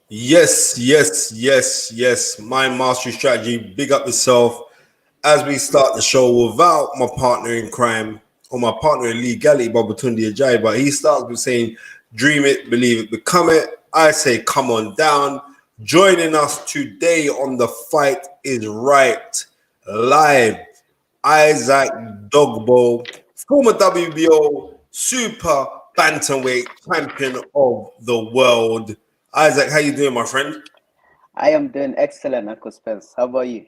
Yes, yes, yes, yes. Mind mastery strategy. Big up yourself. As we start the show without my partner in crime or my partner in legality, Baba Tunde Ajayi, but he starts with saying, "Dream it, believe it, become it." I say, "Come on down." Joining us today on the Fight is Right live, Isaac Dogboe, former WBO super bantamweight champion of the world. Isaac, how you doing, my friend? I am doing excellent, Uncle Spence. How about you?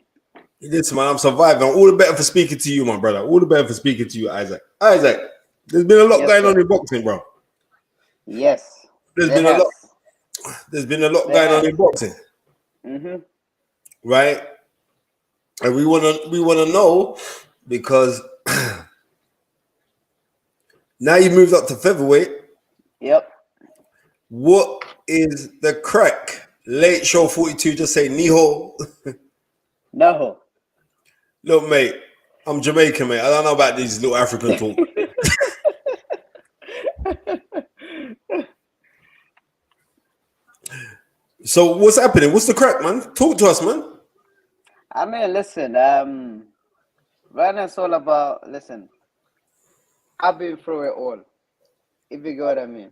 Listen, man, I'm surviving. All the better for speaking to you, my brother. All the better for speaking to you, Isaac. Isaac, there's been a lot Yes, going on sir. in boxing, bro. Yes, There's there been a lot. has. There's been a lot There going on has. in boxing, Mm-hmm. right? And we wanna know because now you moved up to featherweight. Yep. What is the crack? Late show 42 just say Niho. No. Look, mate, I'm Jamaican, mate. I don't know about these little African talk. So what's happening? What's the crack, man? Talk to us, man. I mean, listen. Right now it's all about. Listen, I've been through it all. If you get what I mean,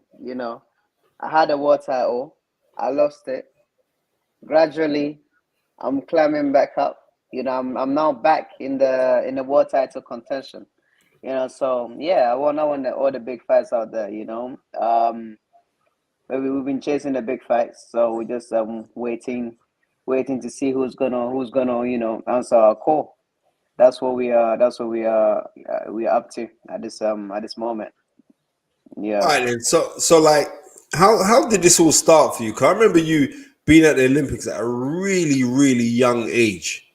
I had a war title. I lost it. Gradually, I'm climbing back up. I'm now back in the war title contention. So yeah, I won all the big fights out there. Maybe we've been chasing the big fights, so we're just waiting to see who's gonna answer our call. That's what we are. That's what we are up to at this moment. All Yeah. right, then. So like, how did this all start for you? Cause I remember you being at the Olympics at a really really young age.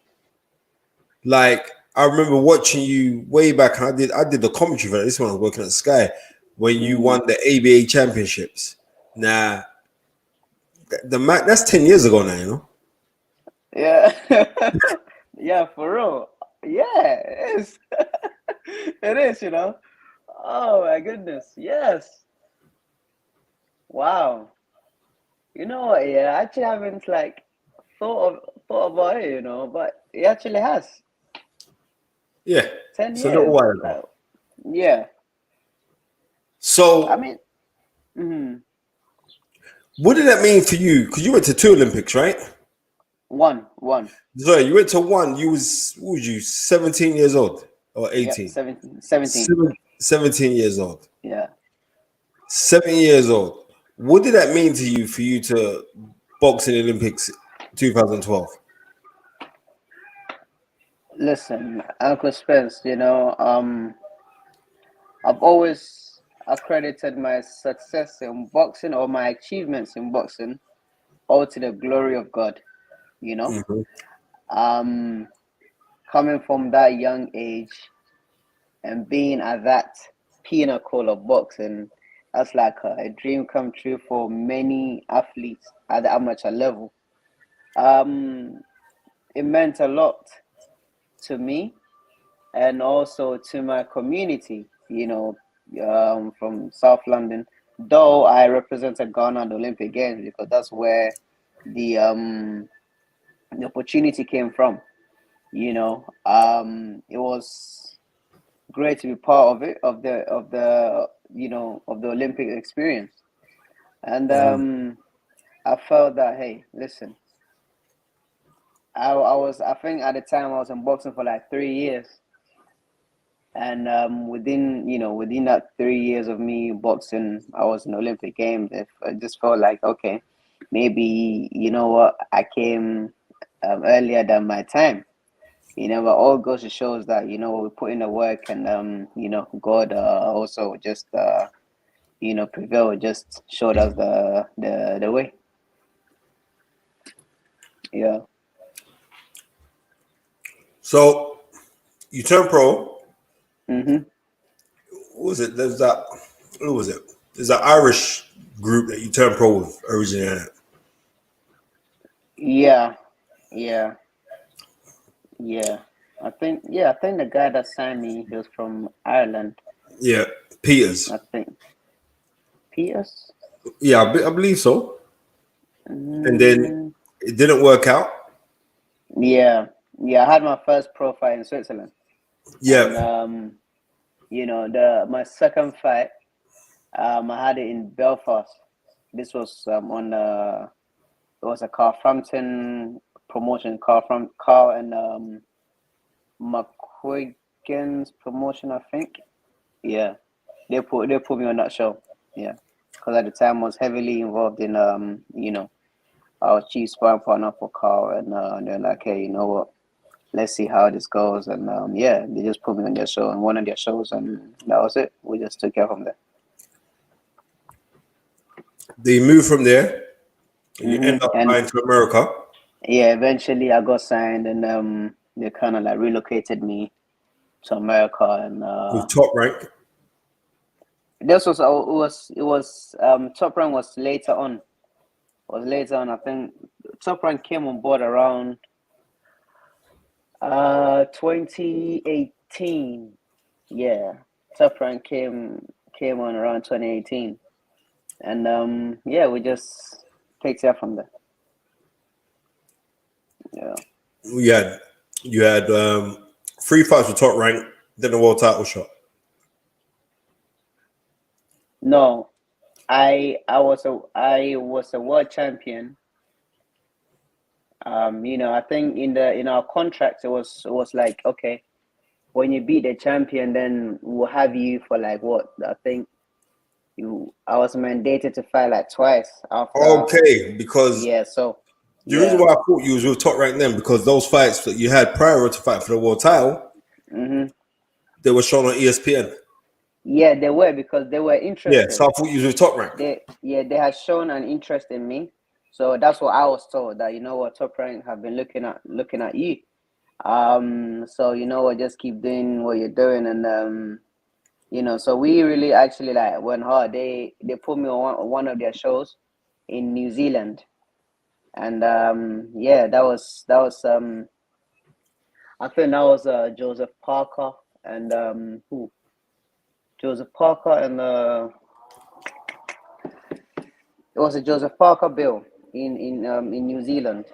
Like I remember watching you way back. And I did the commentary for that. This one I was working at Sky when you Mm, won the ABA championships. Now that's 10 years ago now. You know. yeah. Yeah, for real. Yeah, it is. It is. Oh my goodness. Yes. Wow. You know what? Yeah, I actually haven't like thought about it. But it actually has Yeah, 10 it's a little years. while ago. Like, yeah. I So mean, mhm. what did that mean for you? Because you went to two Olympics, right? One. Sorry, you went to one. You was what was you 17 years old or Yeah, 18? 17. 17 years old. Yeah. 7 years old. What did that mean to you for you to box in the Olympics 2012? Listen, Uncle Spence, I've always accredited my success in boxing or my achievements in boxing all to the glory of God, you know. Mm-hmm. Um, Coming from that young age and being at that pinnacle of boxing, that's like a dream come true for many athletes at the amateur level. Um, it meant a lot to me and also to my community, from South London. Though I represented Ghana at the Olympic Games because that's where the opportunity came from. It was great to be part of it, of the Olympic experience, and I felt that hey, listen, I think at the time I was in boxing for like 3 years. And within that 3 years of me boxing, I was in Olympic Games. If I just felt like, okay, maybe you know what, I came earlier than my time. But all goes to shows that we put in the work, and God also just prevailed, just showed us the way. Yeah. So you turned pro. Mm-hmm. What was it? There's that. What was it? There's that Irish group that you turned pro with originally. Yeah. Yeah. Yeah. I think the guy that signed me, he was from Ireland. Yeah, Peters. I think Peters. Yeah, I believe so. and then it didn't work out. Yeah, I had my first pro fight in Switzerland. Yeah. And my second fight, I had it in Belfast. This was it was a Carl promotion, Carl and McQuiggan's promotion, I think. Yeah, they put me on that show. Yeah, because at the time I was heavily involved in I was chief sparring partner for Carl, and they're like, hey, you know what? Let's see how this goes. And they just put me on their show, and one of their shows, and that was it. We just took it from there. They moved from there, and you end up flying to America. Yeah, eventually I got signed, and they kind of like relocated me to America, and with Top Rank. This was Top Rank was later on. I think Top Rank came on board around 2018. Yeah, Top Rank came on around 2018, and we just picked it up from there. Yeah. You had 3 fights with Top Rank, then a world title shot. No, I was a world champion. I think in our contract it was like, okay, when you beat the champion, then we'll have you for like what I think I was mandated to fight like twice after. Okay, because so the reason why I thought you was with Top Rank then, because those fights that you had prior to fight for the world title, they were shown on ESPN. Yeah, they were, because they were interested. Yeah, so I thought you was with Top Rank. They had shown an interest in me, so that's what I was told, that Top Rank have been looking at you. So just keep doing what you're doing, and so we really actually like went hard. They put me on one of their shows in New Zealand, and that was I think that was Joseph Parker and who. Joseph Parker and it was a Joseph Parker bill in New Zealand,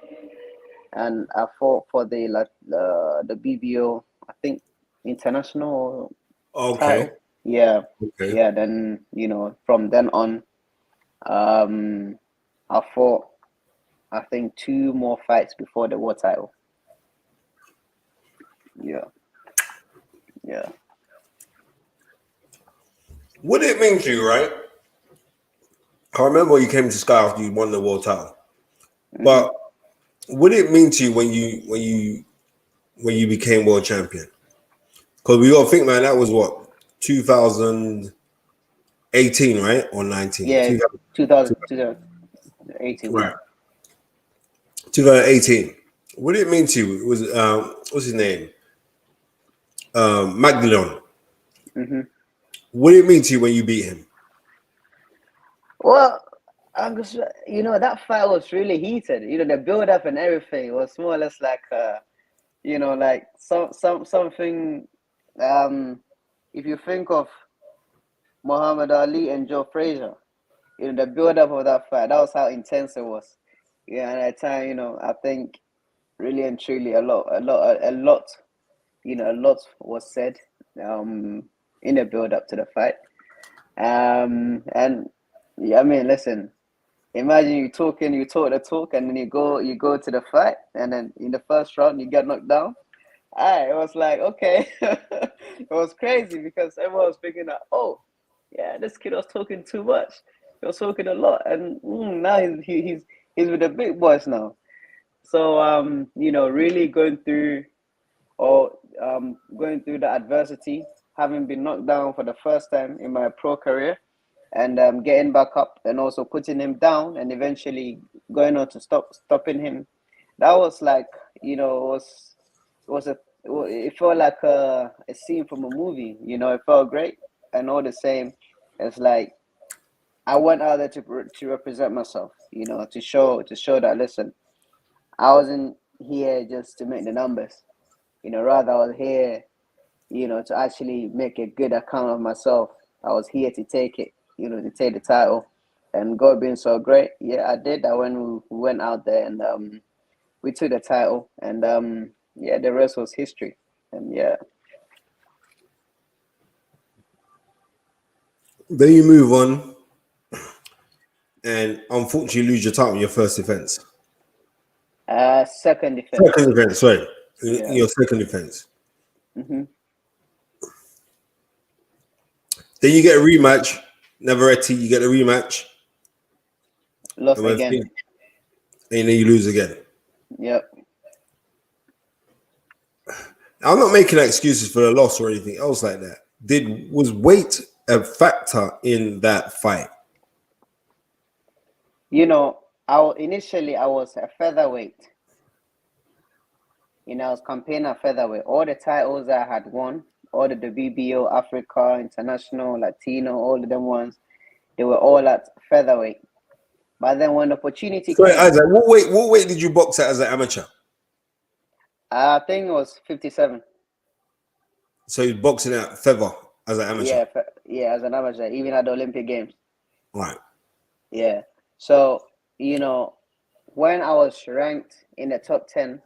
and I fought for the BBO, I think, international title. Yeah. Okay. Yeah. Then from then on, I fought, I think, 2 more fights before the world title. Yeah. What did it mean to you, right? I remember you came to Sky after you won the world title, but what did it mean to you when you became world champion? Because we all think, man, that was what, 2018, right, or 19? Yeah, 2018. Right. 2018. What did it mean to you? It was what's his name? Magdalene. What did it mean to you when you beat him? Well, that fight was really heated. The build up and everything was more or less like like something. If you think of Muhammad Ali and Joe Frazier, the build up of that fight, that was how intense it was. Yeah, and at the time, I think really and truly a lot was said in the build up to the fight. And yeah, I mean, listen, imagine you talk the talk, and then you go to the fight, and then in the first round you get knocked down. It was like, okay. It was crazy, because everyone was thinking that, oh yeah, this kid was talking too much. He was talking a lot, and now he's with the big boys now. So really going through the adversity, having been knocked down for the first time in my pro career, and getting back up, and also putting him down, and eventually going on to stopping him. That was like, it felt like a scene from a movie. It felt great, and all the same, it's like I went out there to represent myself. To show that, listen, I wasn't here just to make the numbers. Rather I was here, to actually make a good account of myself. I was here to take it, to take the title. and God being so great, yeah, I did that when we went out there and we took the title, and yeah, the rest was history. And yeah, Then you move on, and unfortunately lose your title in your first defense. second defense. Second defense, sorry, in Yeah. your second defense. Hmm. Then you get a rematch. Navarrete, you get a rematch, Lost and when again. and then you lose again. Yep. I'm not making excuses for the loss or anything else like that. Was weight a factor in that fight? You know, initially I was a featherweight. You know, I was campaigning at featherweight. All the titles I had won, all the WBO, Africa, International, Latino, all of them ones, they were all at featherweight. But then when the opportunity Sorry, came, Isaac, what weight did you box at as an amateur? I think it was 57. So you're boxing at feather as an amateur. Yeah, yeah, as an amateur, even at the Olympic Games. Right. Yeah. So, you know, when I was ranked in the top 10,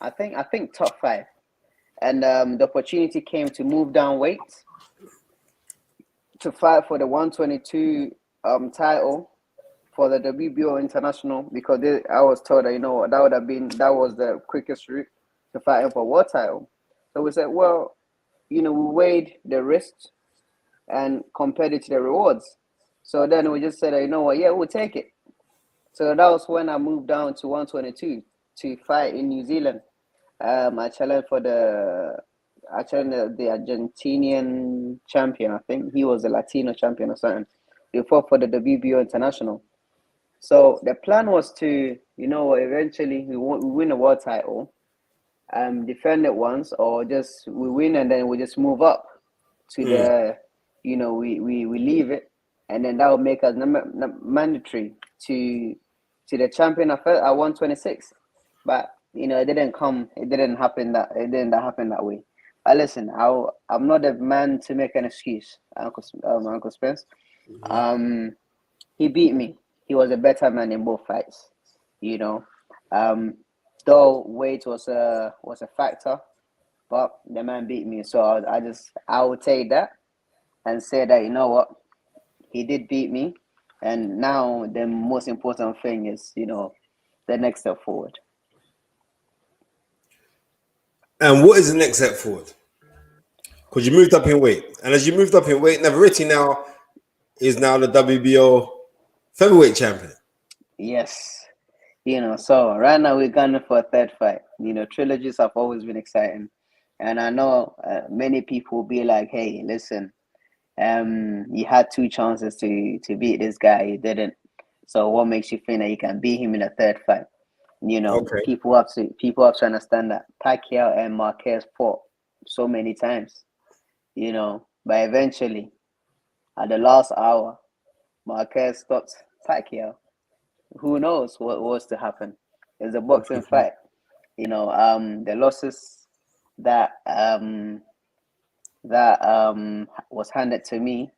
I think top 5. And the opportunity came to move down weight to fight for the 122 title for the WBO International, because I was told that, you know, that was the quickest route to fighting for world title. So we said, well, you know, we weighed the risks and compared it to the rewards. So then we just said, you know what, yeah, we'll take it. So that was when I moved down to 122 to fight in New Zealand. I challenged the Argentinian champion. I think he was a Latino champion or something. We fought for the WBO International. So the plan was to, you know, eventually we win a world title, defend it once, or just we win and then we just move up to the, you know, we leave it, and then that would make us mandatory to the champion at 126. But you know, it didn't happen that way. But listen, I'm not the man to make an excuse, Uncle Spence. He beat me. He was a better man in both fights. You know, though weight was a factor, but the man beat me. So I would take that and say that, you know what, he did beat me, and now the most important thing is, you know, the next step forward. And what is the next step forward? Because you moved up in weight, and as you moved up in weight, Navarrete now is now the WBO featherweight champion. Yes. You know, so right now we're gunning for a third fight. You know, trilogies have always been exciting. And I know many people will be like, hey, listen, you had 2 chances to beat this guy, you didn't. So what makes you think that you can beat him in a third fight? You know, Okay. people have to understand that Pacquiao and Marquez fought so many times, you know, but eventually at the last hour, Marquez stopped Pacquiao. Who knows what was to happen? It's a boxing fight. You know, the losses that was handed to me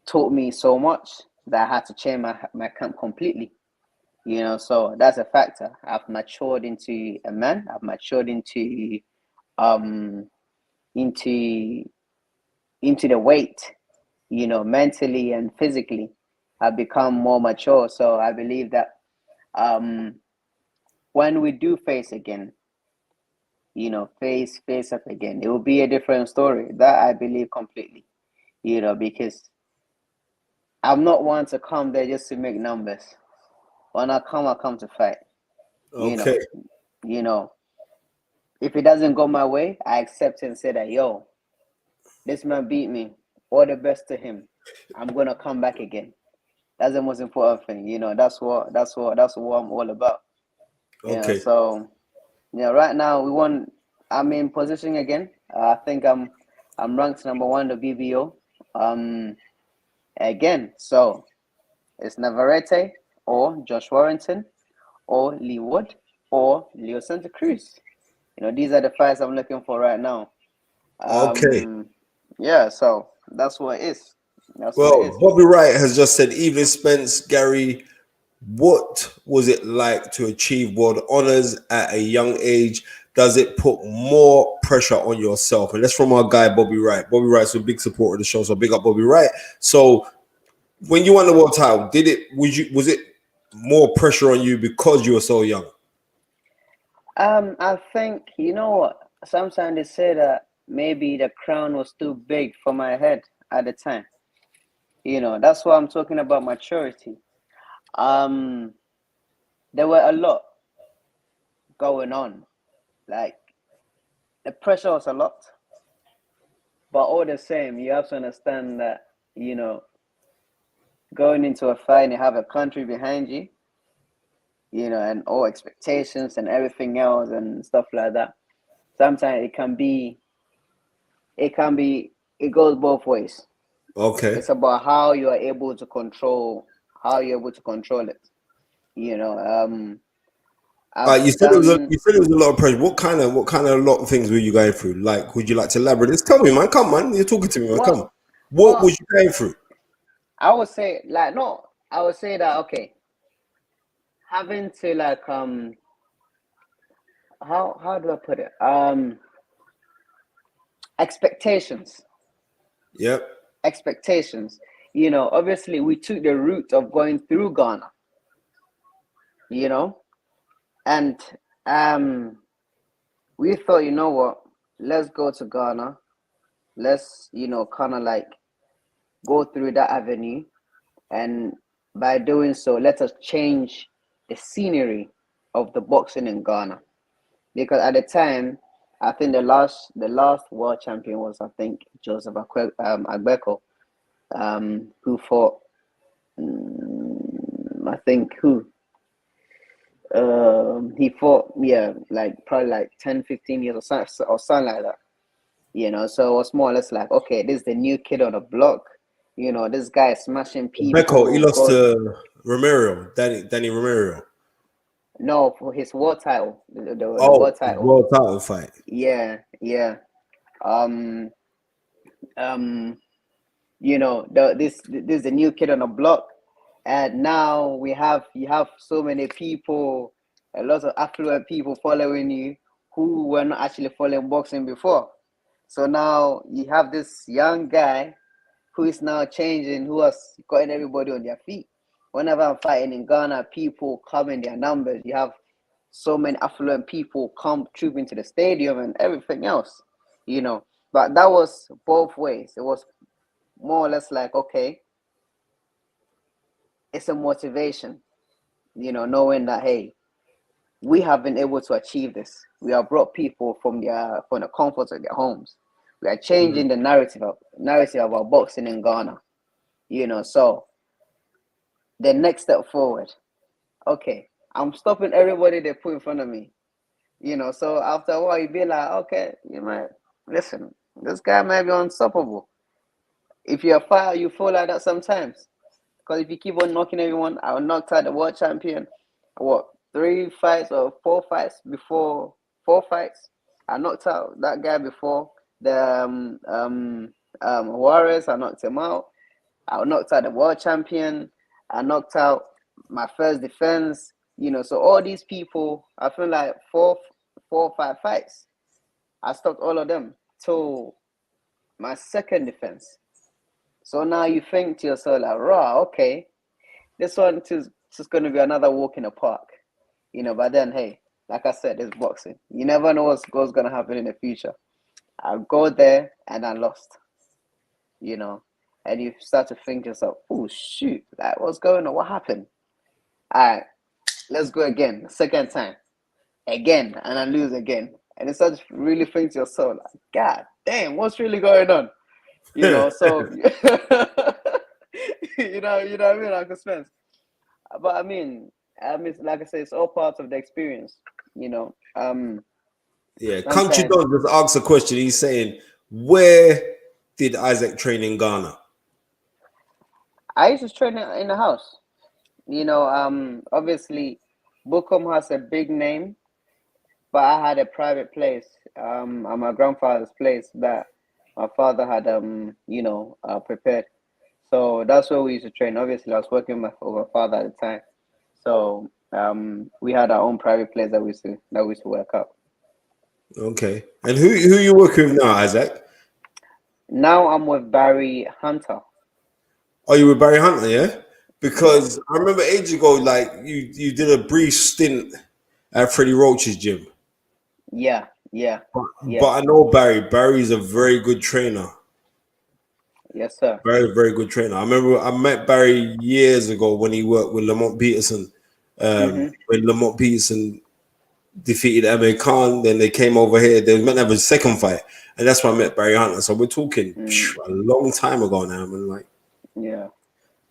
taught me so much that I had to change my camp completely. You know, so that's a factor. I've matured into a man. I've matured um into the weight. You know, mentally and physically, I've become more mature. So I believe that when we do face again, you know, face up again, it will be a different story. That I believe completely. You know, because I'm not one to come there just to make numbers. When I come to fight. Okay. You know, if it doesn't go my way, I accept and say that, yo, this man beat me. All the best to him. I'm gonna come back again. That's the most important thing. You know, that's what I'm all about. You know, Okay. so yeah, right now I'm in position again. I think I'm ranked number 1 the BBO. Again, so it's Navarrete or Josh Warrington or Lee Wood or Leo Santa Cruz. You know, these are the fights I'm looking for right now. Okay. Yeah, so that's what it is. That's what it Well, is. Bobby Wright has just said, Evelyn Spence, Gary, what was it like to achieve world honors at a young age? Does it put more pressure on yourself? And that's from our guy, Bobby Wright. Bobby Wright's a big supporter of the show, so big up Bobby Wright. So when you won the world title, was it more pressure on you because you were so young? I think, you know what? Sometimes they say that maybe the crown was too big for my head at the time. That's why I'm talking about maturity. There were a lot going on. Like, the pressure was a lot, but all the same, you have to understand that, going into a fight and you have a country behind you, and all expectations and everything else and stuff like that. Sometimes it goes both ways. Okay. It's about how you're able to control it. I've You said it was a lot of pressure. What kind of lot of things were you going through? Like, would you like to elaborate? Just tell me, man. Come, man. You're talking to me, man. Come. What was you going through? I would say that okay, having to how do I put it? Expectations. Yep. Expectations. Obviously we took the route of going through Ghana. And we thought, you know what, let's go to Ghana. Let's, kind of like go through that avenue. And by doing so, let us change the scenery of the boxing in Ghana. Because at the time, I think the last world champion was, I think, Joseph Agbeko, who fought, I think, he fought, probably like 10, 15 years or something like that. So it was more or less like, okay, this is the new kid on the block. This guy is smashing people. Beko, he lost to Romero, Danny Romero. No, for his world title, the world title. World title fight. Yeah. This is the new kid on the block, and now you have so many people, a lot of affluent people following you who were not actually following boxing before. So now you have this young guy who is now changing, who has gotten everybody on their feet. Whenever I'm fighting in Ghana, people come in their numbers. You have so many affluent people come trooping to the stadium and everything else, But that was both ways. It was more or less like, okay, it's a motivation, knowing that, hey, we have been able to achieve this. We have brought people from the comfort of their homes. We are changing the narrative of our boxing in Ghana. So the next step forward, okay, I'm stopping everybody they put in front of me. So after a while, you be like, okay, you might listen. This guy might be unstoppable. If you're a fighter, you fall like that sometimes. Because if you keep on knocking everyone, I knocked out the world champion. 3 fights or 4 fights before 4 fights. I knocked out that guy before the Warriors. I knocked him out. I knocked out the world champion. I knocked out my first defense. So all these people, I feel like 4 or 5 fights, I stopped all of them till my second defense. So now you think to yourself like, raw, okay, this one is just going to be another walk in the park. But then, hey, like I said, it's boxing. You never know what's going to happen in the future. I'll go there and I lost, and you start to think to yourself, oh, shoot, like, what's going on? What happened? All right, let's go again, second time, again, and I lose again. And you start to really think to yourself, like, God damn, what's really going on? So, you know what I mean, Uncle Spence? But I mean, like I said, it's all part of the experience, Yeah, Country Dog just asked a question. He's saying, where did Isaac train in Ghana? I used to train in the house. Obviously, Bukom has a big name, but I had a private place at my grandfather's place that my father had prepared. So that's where we used to train. Obviously, I was working with my father at the time. So we had our own private place that we used to work out. Okay. And who you working with now, Isaac? Now I'm with Barry Hunter. Are you with Barry Hunter? Yeah. Because Yeah. I remember ages ago, like you did a brief stint at Freddie Roach's gym. Yeah. But I know Barry. Barry's a very good trainer. Yes, sir. Very, very good trainer. I remember I met Barry years ago when he worked with Lamont Peterson. When Lamont Peterson defeated Amir Khan, then they came over here. They were meant to have a second fight, and that's when I met Barry Hunter. So we're talking a long time ago now. I mean, like,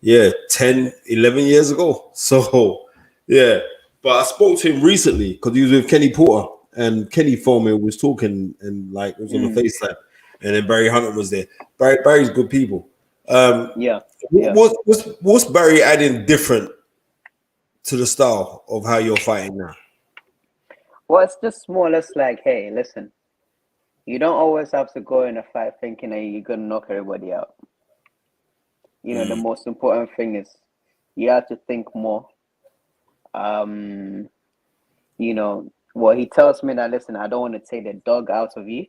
yeah, 10, 11 years ago. So, yeah. But I spoke to him recently because he was with Kenny Porter, and Kenny Foreman was talking, and like it was on the FaceTime, and then Barry Hunter was there. Barry's good people. What's Barry adding different to the style of how you're fighting now? Well, it's just more or less like, hey, listen, you don't always have to go in a fight thinking that you're gonna knock everybody out. You know, the most important thing is you have to think more. You know, well, he tells me that, listen, I don't want to take the dog out of you.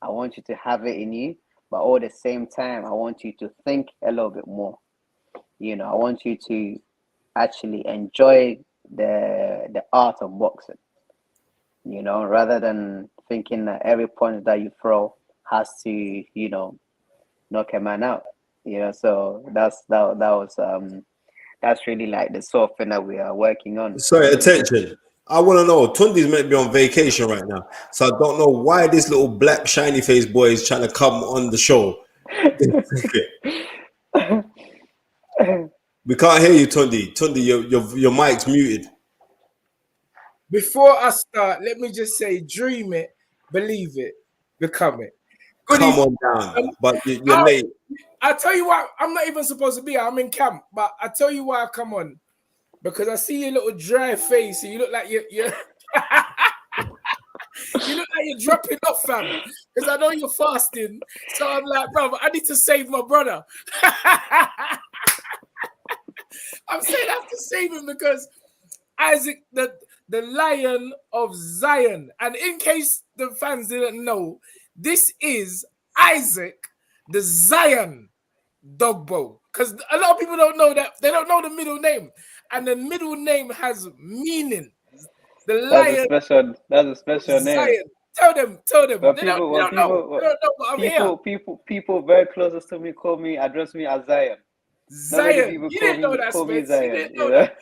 I want you to have it in you, but all at the same time, I want you to think a little bit more. You know, I want you to actually enjoy the art of boxing. You know, rather than thinking that every punch that you throw has to, you know, knock a man out. You know, so that's really like the sort of thing that we are working on. Sorry, attention. I want to know. Tunde's meant to be on vacation right now, so I don't know why this little black shiny face boy is trying to come on the show. We can't hear you, Tunde. Tunde, your mic's muted. Before I start, let me just say, dream it, believe it, become it. Come on down, but you're late. I tell you why, I'm not even supposed to be here. I'm in camp, but I tell you why I come on. Because I see your little dry face and you look like you're you look like you're dropping off, fam. Because I know you're fasting. So I'm like, bro, I need to save my brother. I'm saying I have to save him because Isaac, the Lion of Zion. And in case the fans didn't know, this is Isaac, the Zion Dogboe. Because a lot of people don't know that. They don't know the middle name. And the middle name has meaning. The Lion. That's a special name. Zion. Tell them. But They don't know. I'm here. People very closest to me address me as Zion. Zion. You didn't know that, Spence. You didn't know that.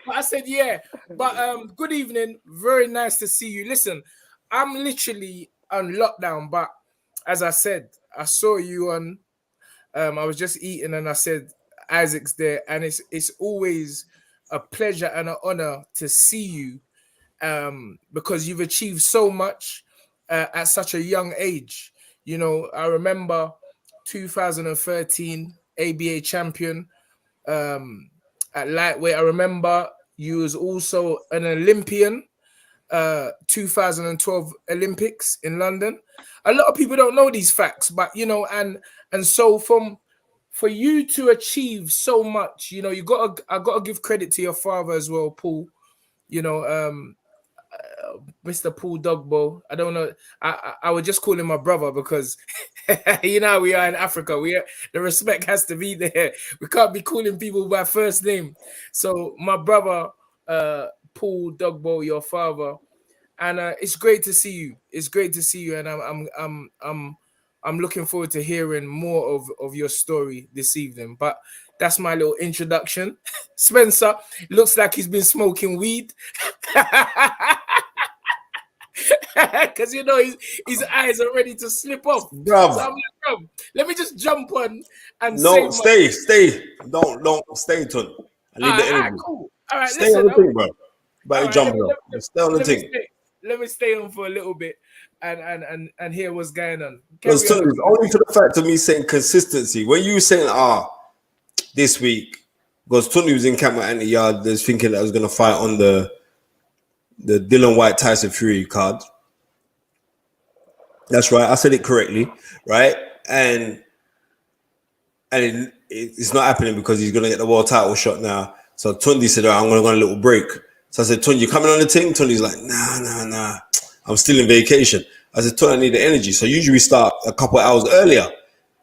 But I said, yeah. But good evening. Very nice to see you. Listen, I'm literally on lockdown, but as I said, I saw you on. I was just eating, and I said, Isaac's there, and it's always a pleasure and an honor to see you, because you've achieved so much at such a young age. You know, I remember 2013 ABA champion at lightweight. I remember you was also an Olympian, 2012 Olympics in London. A lot of people don't know these facts, but you know, and so for you to achieve so much, you know, I gotta give credit to your father as well, Paul. You know, Mr. Paul Dogboe. I don't know. I would just call him my brother because you know we are in Africa. The respect has to be there. We can't be calling people by first name. So my brother, Paul Dogboe, your father, and it's great to see you. It's great to see you, and I'm looking forward to hearing more of your story this evening. But that's my little introduction. Spencer looks like he's been smoking weed. Because you know his eyes are ready to slip off. Bruv. So I'm like, let me just jump on and stay. Don't stay, Tun. I need the energy. Cool. All right, stay listen, on the thing, bro. But jump on. Stay on the thing. Let me stay on for a little bit and hear what's going on. Because Tun, it's only for the fact of me saying consistency. When you were saying this week, because Tony was in camp at Anti Yard, there's thinking that I was gonna fight on the Dylan White Tyson Fury card. That's right. I said it correctly, right? And and it's not happening because he's gonna get the world title shot now. So Tunde said, "Oh, I'm gonna go on a little break." So I said, "Tunde, you coming on the team?" Tunde's like, "Nah. I'm still in vacation." I said, "Tunde, I need the energy." So usually we start a couple of hours earlier.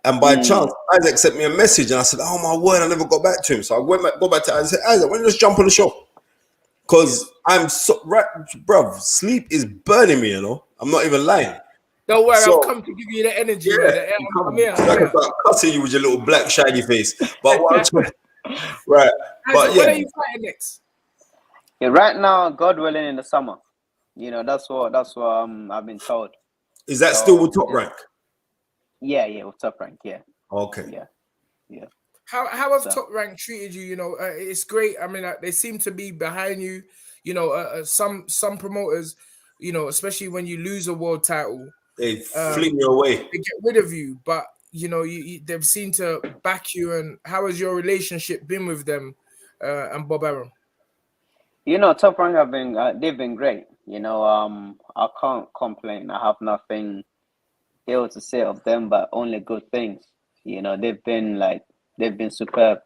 And by chance, Isaac sent me a message, and I said, "Oh my word, I never got back to him." So I go back to Isaac. I said, "Isaac, why don't you just jump on the show?" Because I'm so right, bruv. Sleep is burning me. I'm not even lying. Don't worry, So, I've come to give you the energy. yeah, I'm here. I can start cussing you with your little black shiny face. But what I'm trying, right? But When are you fighting next? Yeah, right now, God willing, in the summer. That's what I've been told. Is that still with Top Rank? Yeah, with Top Rank, yeah. Okay. Yeah. How have Top Rank treated you? It's great. I mean, they seem to be behind you. Some promoters, especially when you lose a world title, they fling you away. They get rid of you. But they've seemed to back you. And how has your relationship been with them and Bob Arum? Top Rank they've been great. I can't complain. I have nothing ill to say of them, but only good things. They've been superb.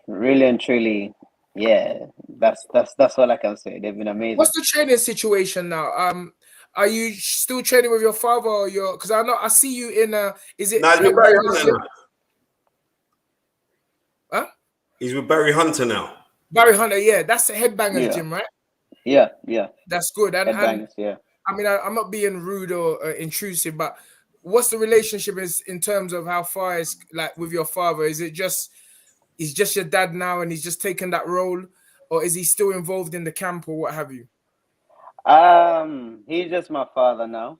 Really and truly, yeah. That's all I can say. They've been amazing. What's the training situation now? Are you still training with your father or your? Because I see you in Is it? Nah, he's with Barry Hunter now. Huh? He's with Barry Hunter now. Barry Hunter, yeah, that's the headbanger gym, right? Yeah. That's good. And yeah. I mean, I'm not being rude or intrusive, but what's the relationship in terms of how far is like with your father? Is it he's just your dad now and he's just taken that role, or is he still involved in the camp or what have you? He's just my father now.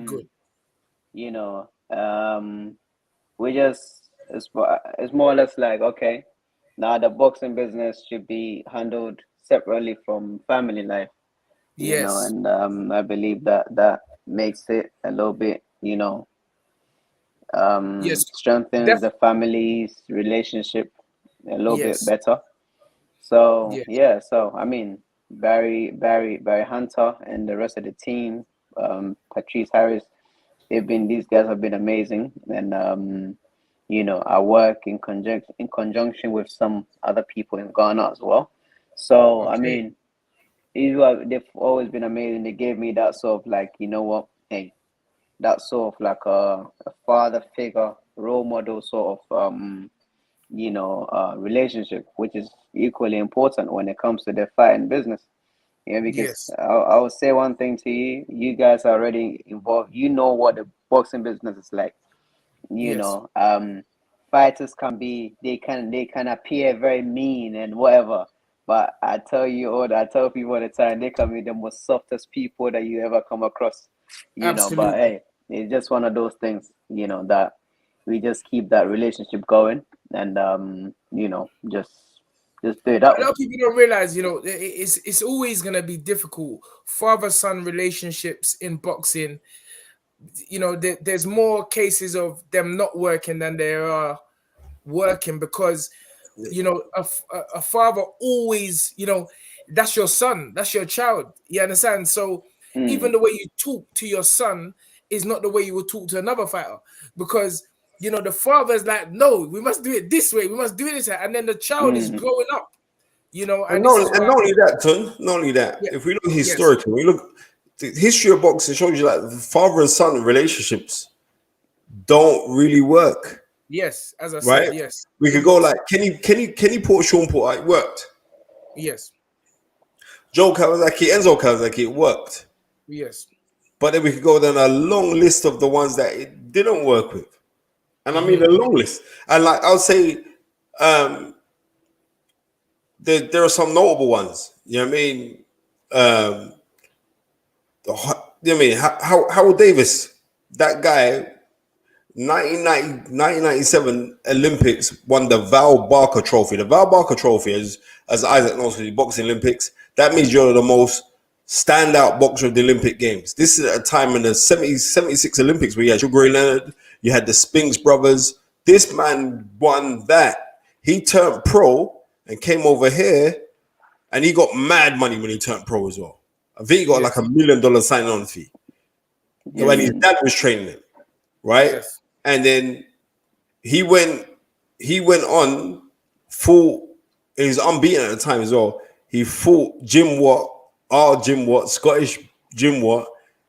Good. We just it's more or less like, okay, now the boxing business should be handled separately from family life. Yes. And I believe that makes it a little bit, strengthens the family's relationship a little bit better. So so I mean, Barry Hunter and the rest of the team, Patrice Harris, these guys have been amazing, and I work in conjunction with some other people in Ghana as well. So I mean, they've always been amazing. They gave me that sort of like, that sort of like a father figure, role model sort of relationship, which is equally important when it comes to the fighting business. Because I will say one thing to you: you guys are already involved. You know what the boxing business is like. Fighters they can appear very mean and whatever, but I tell people all the time, they can be the most softest people that you ever come across. But hey, it's just one of those things, that we just keep that relationship going, and just do it that way. A lot of people don't realize, it's always gonna be difficult. Father-son relationships in boxing, there's more cases of them not working than there are working, because a father always, that's your son, that's your child. You understand? So even the way you talk to your son is not the way you would talk to another fighter, because the father's like, no, we must do it this way, we must do it this way, and then the child is growing up, and not only that, Ton, not only that. If we look historically, we look the history of boxing shows you that the father and son relationships don't really work. Yes, as I said, yes. We could go like Kenny Port, Sean Port, it worked. Yes. Joe Kawasaki, Enzo Kawasaki, it worked. Yes. But then we could go down a long list of the ones that it didn't work with. And I mean a long list. And like I would say, there are some notable ones. You know what I mean? Howard Davis, that guy, 1997 Olympics won the Val Barker Trophy. The Val Barker Trophy, as Isaac knows, for the boxing Olympics, that means you're the most standout boxer of the Olympic Games. This is at a time in the 76 Olympics where you had Sugar Ray Leonard, you had the Spinks brothers. This man won that. He turned pro and came over here, and he got mad money when he turned pro as well. I think he got like $1 million sign-on fee. When his dad was training him, right? Yes. and then he went on full. He was unbeaten at the time as well. He fought Jim Watt, Scottish Jim Watt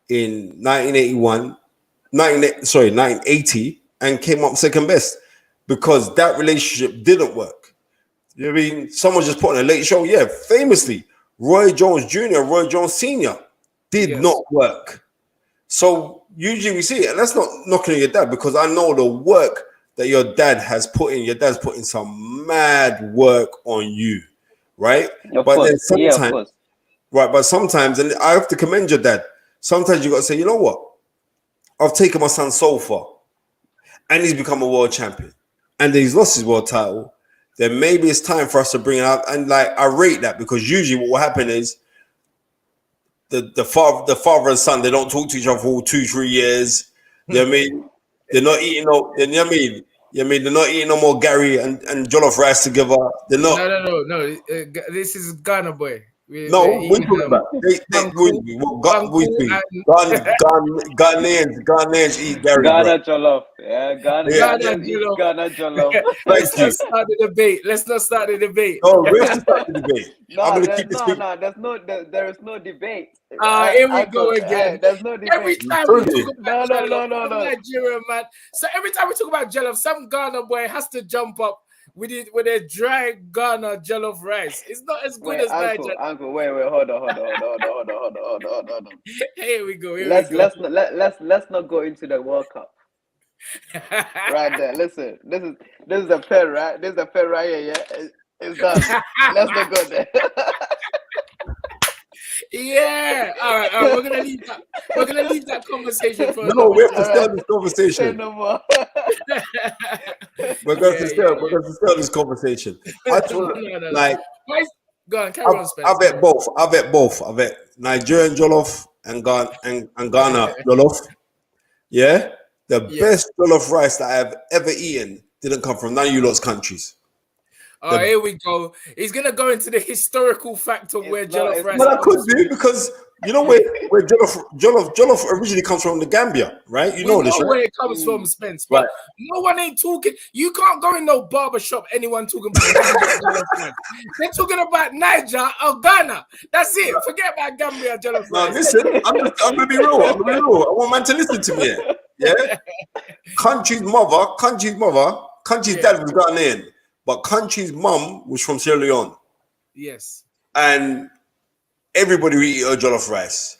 in 1980, and came up second best because that relationship didn't work. You know what I mean? Someone just put on a late show. Yeah, famously, Roy Jones Jr., Roy Jones Sr. did not work. So usually we see it, and that's not knocking your dad, because I know the work that your dad has put in. Your dad's put in some mad work on you, right? Then sometimes, but sometimes, and I have to commend your dad. Sometimes you got to say, you know what? I've taken my son so far, and he's become a world champion, and he's lost his world title. Then maybe it's time for us to bring it out. And like, I rate that, because usually what will happen is the father and son, they don't talk to each other for 2-3 years. You know what I mean? They're not eating no. You know what I mean? You know what I mean? They're not eating no more Gary and jollof rice together. They're not. No. This is Ghana boy. We're talking about Ghanaians eat Gary. Ghana Jollof. Yeah, Ghana Jollof. Let's not start the debate. No, we have to start the debate. There is no debate. Here we go again. There's no debate. Every time we talk about Nigeria, man. So every time we talk about Jollof, some Ghana boy has to jump up with a dry Ghana jollof rice. It's not as good as Nigeria. Uncle, wait, hold on. Here we go. Let's not go into the World Cup. Right there. Listen, this is the pen, right? This is the pen right here. Yeah, it's done. Let's not go there. Yeah. All right. We're gonna leave that. We're gonna leave that conversation for. No, we have to start this conversation. No more. We're going to start this conversation. I told like. Go on, carry on, Spence. I've had both. I've had Nigerian jollof and Ghana jollof. Yeah, the best jollof rice that I've ever eaten didn't come from none of you lot's countries. Oh, here we go. He's gonna go into the historical fact of where jollof rice. Well, I could do, because you know where jollof originally comes from, the Gambia, right? You know this, right? Where it comes from, Spence. But no one ain't talking. You can't go in no barbershop. Anyone talking about jollof rice. They're talking about Niger or Ghana. That's it. Forget about Gambia jollof rice. Now listen, I'm gonna be real. I want man to listen to me. Yeah. Country's dad was Ghanaian. But country's mum was from Sierra Leone. Yes. And everybody would eat her jollof rice.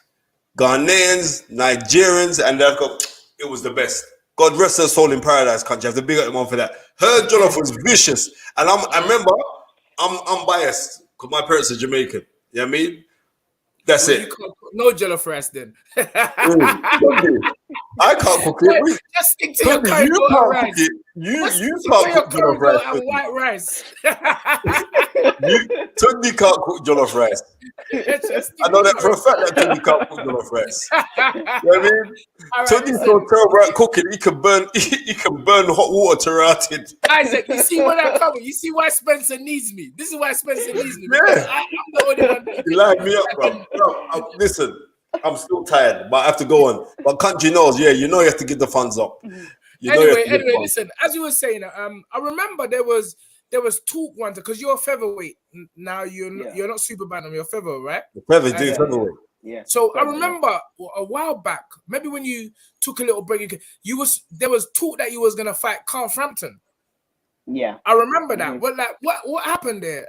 Ghanaians, Nigerians, and it was the best. God rest her soul in paradise, country. I have to big up the mum for that. Her jollof was vicious. And I remember, I'm biased because my parents are Jamaican. You know what I mean? That's it. No jollof rice then. I can't cook it. Just stick to your curry rice. You can't cook jollof rice. And white rice. Tunde can't cook jollof rice. I know that for a fact that Tunde can't cook jollof rice. You know what I mean? Tunde's so terrible at cooking. He can burn hot water to rotted. Isaac, you see where that coming? You see why Spencer needs me? This is why Spencer needs me. Yeah. I'm the only one. He lined me up, bro. Listen, I'm still tired, but I have to go on. But country knows, you know you have to get the funds up. Anyway, listen, as you were saying, I remember there was talk once, because you're a featherweight now. You're not super bantam, you're featherweight, right? Featherweight. Yeah. So I remember a while back, maybe when you took a little break, there was talk that you was gonna fight Carl Frampton. Yeah, I remember that. What happened there?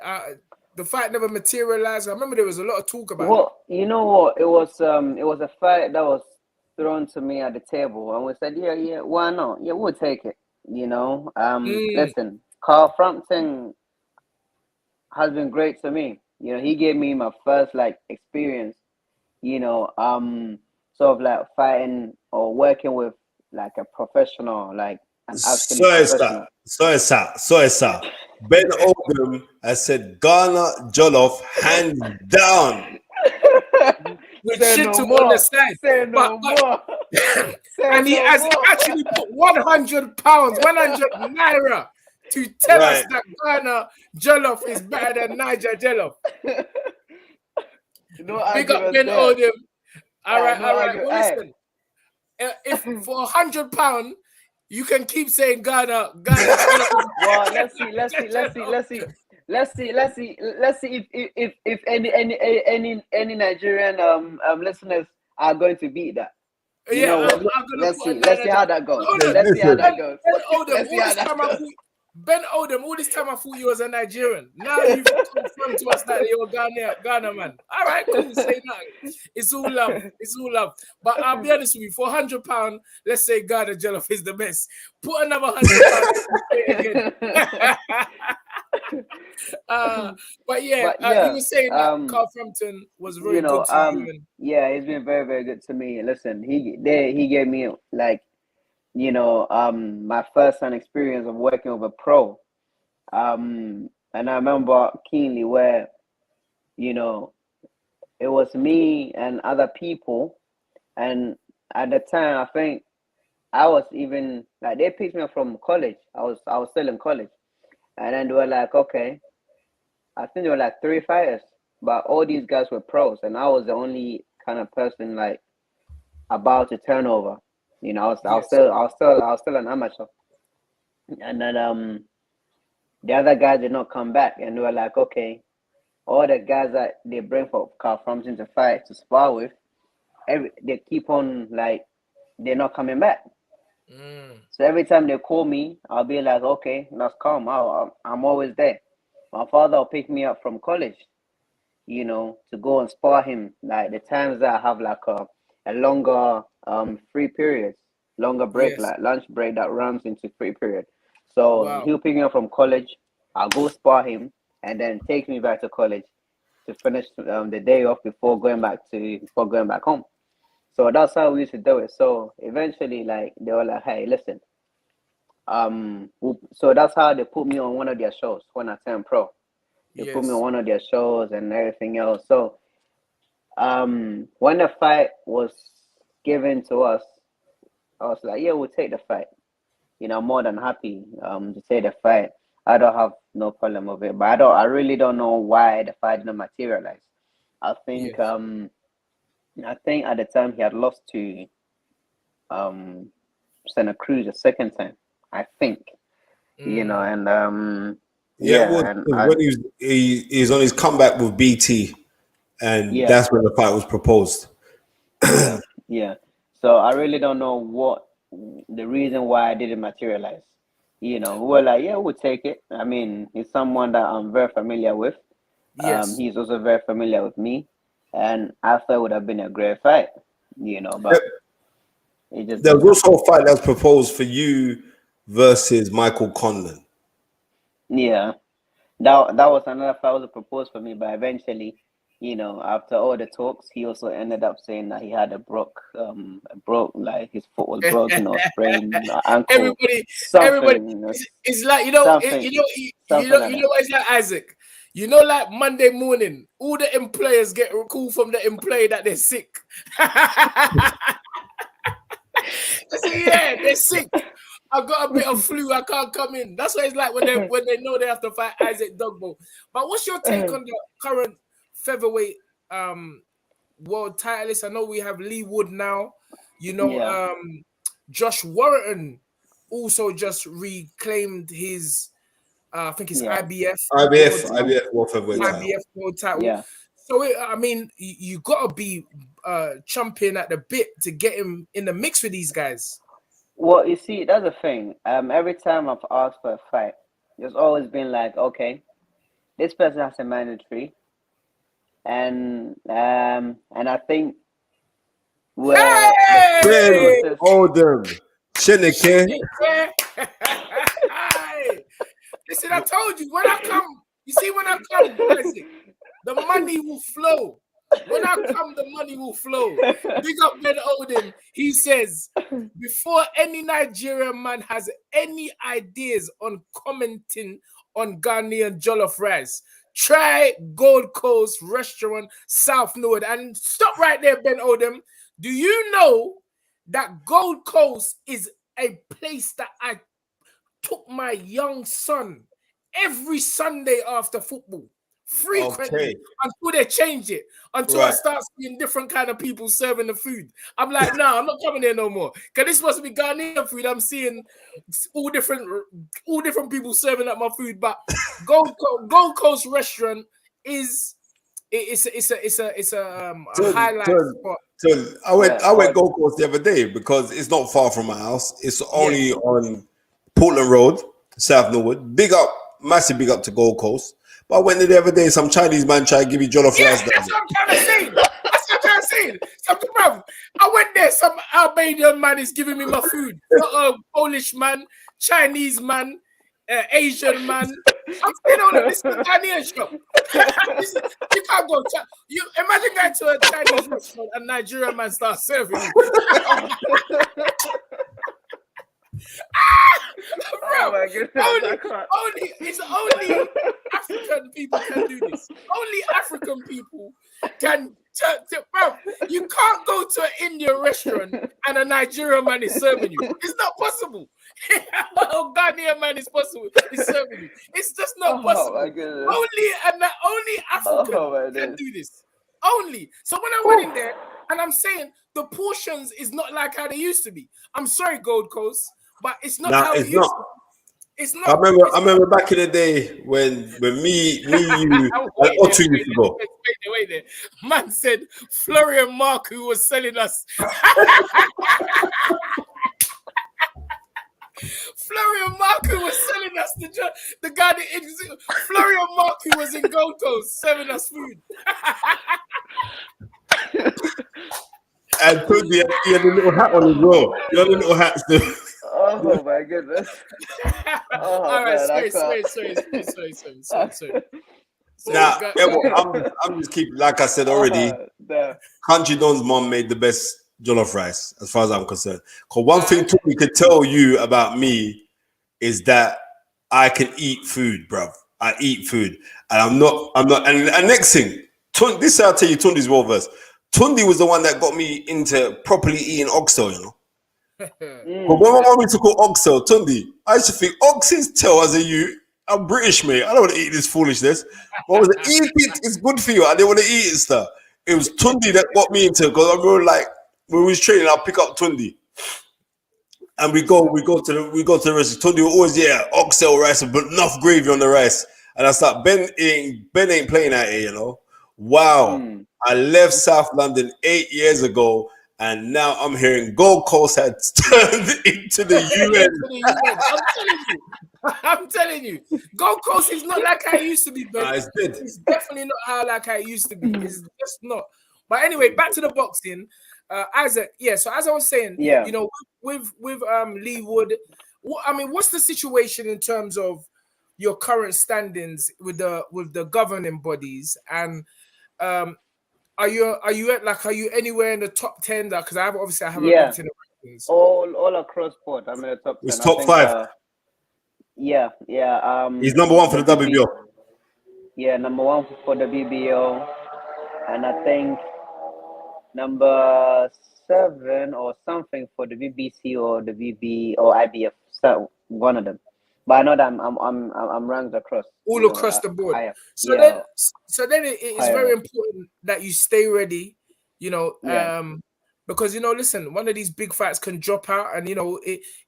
The fight never materialized. I remember there was a lot of talk about it. Well, you know what? It was a fight that was thrown to me at the table, and we said, yeah, why not? Yeah, we'll take it. You know, listen, Carl Frampton has been great to me. You know, he gave me my first experience. You know, sort of fighting or working with a professional, an absolute professional. Sorry, sir. Ben Oldham has said Ghana Jollof hands down. With shit to on the side. Say no more. And he has actually put 100 pounds, 100 naira to tell us that Ghana Jollof is better than Niger Jollof. Big up Ben Oldham. All right. Well, listen. If for £100, You can keep saying Ghana. Well, let's see if any Nigerian listeners are going to beat that. You know what? Let's see how that goes. Let's see how that goes. Ben Odom, all this time I thought you was a Nigerian. Now you've confirmed to us that you're Ghana man. All right, cool. Say that. It's all love. It's all love. But I'll be honest with you, for £100, let's say Ghana Jollof is the best. Put another £100 again. But you were saying that Carl Frampton was really good to you. Yeah, he's been very, very good to me. Listen, he gave me like, my first-hand experience of working with a pro. And I remember keenly where, it was me and other people. And at the time, I think I was even, like, they picked me up from college. I was still in college. And then they were like, okay, I think there were like 3 fighters, but all these guys were pros. And I was the only kind of person, like, about to turn over. I was still an amateur, and then the other guys did not come back, and they were like, okay, all the guys that they bring for Carl Frampton to fight to spar with, they keep on like they're not coming back. So every time they call me, I'll be like, okay, let's come. I'm always there. My father will pick me up from college, to go and spar him. Like the times that I have like a longer free periods, longer break, like lunch break that runs into free period. So he'll pick me up from college, I'll go spar him, and then take me back to college to finish the day off before going back home. So that's how we used to do it. So eventually, like, they were like, hey, listen. So that's how they put me on one of their shows when I turned pro. They put me on one of their shows and everything else. So when the fight was given to us, I was like, yeah, we'll take the fight. I'm more than happy to take the fight. I don't have no problem with it, but I really don't know why the fight didn't materialize. I think at the time he had lost to Santa Cruz the second time, I think. And when he's on his comeback with BT, and that's when the fight was proposed. Yeah. So I really don't know what the reason why I didn't materialize. We were like, yeah, we'll take it. I mean, he's someone that I'm very familiar with. He's also very familiar with me, and I thought it would have been a great fight. But it just there was also a fight that was proposed for you versus Michael Conlan. Yeah, that was another fight that was proposed for me, but eventually, after all the talks, he also ended up saying that he had like his foot was broken or sprained, ankle. Everybody, it's like it's like Isaac. Like Monday morning, all the employers get a call from the employee that they're sick. They're sick. I got a bit of flu. I can't come in. That's what it's like when they know they have to fight Isaac Dogboe. But what's your take on the current featherweight world titleist? I know we have Lee Wood now. Josh Warrington also just reclaimed his I think it's IBF world title. Yeah. So you gotta be champion at the bit to get him in the mix with these guys. Well, you see, that's the thing. Every time I've asked for a fight, there's always been like, okay, this person has a mandatory, and I think Listen, I told you when I come. You see, when I come, Isaac, the money will flow. When I come, the money will flow. Big up Ben Odin. He says, before any Nigerian man has any ideas on commenting on Ghanaian jollof rice, try Gold Coast Restaurant, South Norwood. And stop right there, Ben Odin. Do you know that Gold Coast is a place that I took my young son every Sunday after football frequently Okay. until they change it. Until I Right. start seeing different kind of people serving the food. I'm like, nah, I'm not coming here no more. Because this supposed to be Ghanaian food. I'm seeing all different people serving up my food. But Gold Coast restaurant is it's a highlight spot. So I went Gold Coast the other day because it's not far from my house. It's only on Portland Road, South Norwood. Massive big up to Gold Coast. But I went there the other day, some Chinese man tried to give me jollof rice. That's what I'm trying to say. Bruv, I went there, some Albanian man is giving me my food. Not a Polish man, Chinese man, Asian man. I'm saying all of this is a Ghanaian shop. You can't go. You imagine going to a Chinese restaurant and Nigerian man starts serving you. Oh my goodness, only African people can do this. Only African people can. Bro, you can't go to an Indian restaurant and a Nigerian man is serving you. It's not possible. A Ghanaian man is serving you. It's just not possible. Only African can do this. Only. So when I went in there and I'm saying the portions is not like how they used to be. I'm sorry, Gold Coast, but it's not how it used to be. It's not. I remember back in the day when me, you, and Otto used to go. Wait there. Man said Florian Marku was selling us. Florian Marku was selling us the guy that Florian Marku was in Gold Coast selling us food. And Tunde, he had a little hat on as well. He had a little hat still. Oh my goodness. All right, sorry. Now, I'm just keeping, like I said already, Country Don's mom made the best jollof rice, as far as I'm concerned. Because one thing Tunde could tell you about me is that I can eat food, bruv. I eat food. And I'm not, and next thing, this I'll tell you, Tunde's well versed. Tunde was the one that got me into properly eating oxtail, you know. But when my mom used to cook oxtail, Tunde, I used to think ox's tail as a youth. I'm British, mate. I don't want to eat this foolishness. What was it? Eat it. It's good for you. I didn't want to eat it, stuff. It was Tunde that got me into it because I remember, like, when we was training, I'll pick up Tunde, and we go to the restaurant. Tunde will always oxtail rice but enough gravy on the rice, and I start Ben ain't playing out here, you know. Wow, I left South London 8 years ago, and now I'm hearing Gold Coast had turned into the UN. I'm telling you, Gold Coast is not like how it used to be, Ben. It's definitely not like how it used to be. It's just not. But anyway, back to the boxing. Isaac, so as I was saying, you know, with Lee Wood, what's the situation in terms of your current standings with the governing bodies, and are you anywhere in the top 10? Because I haven't looked in the rankings. All across board. I'm in the top 10. It's top 5. He's number 1 for the WBO. Yeah, number 1 for the WBO, and I think number 7 or something for the BBC or the VB or IBF. So one of them. But I know that I'm ranked across across the board. So then it is very important that you stay ready, you know, because, you know, listen, one of these big fights can drop out, and, you know,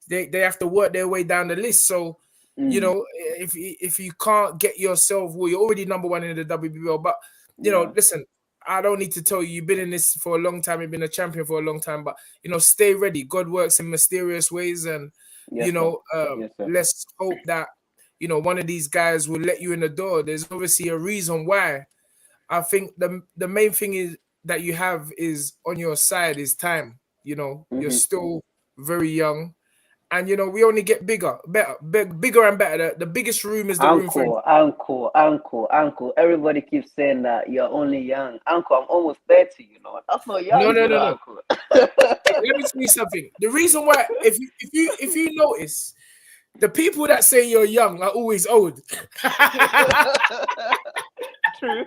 they have to work their way down the list. So, you know, if you can't get yourself, well, you're already number 1 in the WBO, but, you know, listen, I don't need to tell you, you've been in this for a long time, you've been a champion for a long time, but, you know, stay ready. God works in mysterious ways, and, let's hope that, you know, one of these guys will let you in the door. There's obviously a reason why. I think the main thing is that you have is on your side is time. You know, you're still very young, and, you know, we only get bigger and better. The biggest room is the room for Uncle. Everybody keeps saying that you're only young. Uncle, I'm almost 30, you know. That's not young. No. Let me tell you something. The reason why, if you notice, the people that say you're young are always old. True.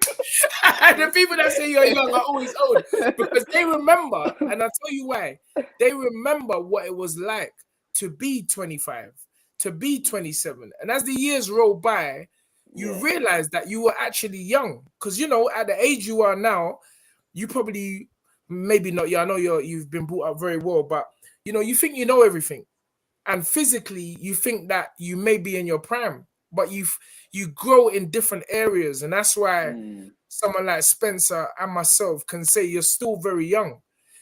The people that say you're young are always old because they remember, and I'll tell you why. They remember what it was like to be 25, to be 27. And as the years roll by, you realize that you were actually young. Because, you know, at the age you are now, you probably, maybe not, I know you've been brought up very well, but, you know, you think you know everything. And physically, you think that you may be in your prime, but you grow in different areas. And that's why someone like Spencer and myself can say you're still very young,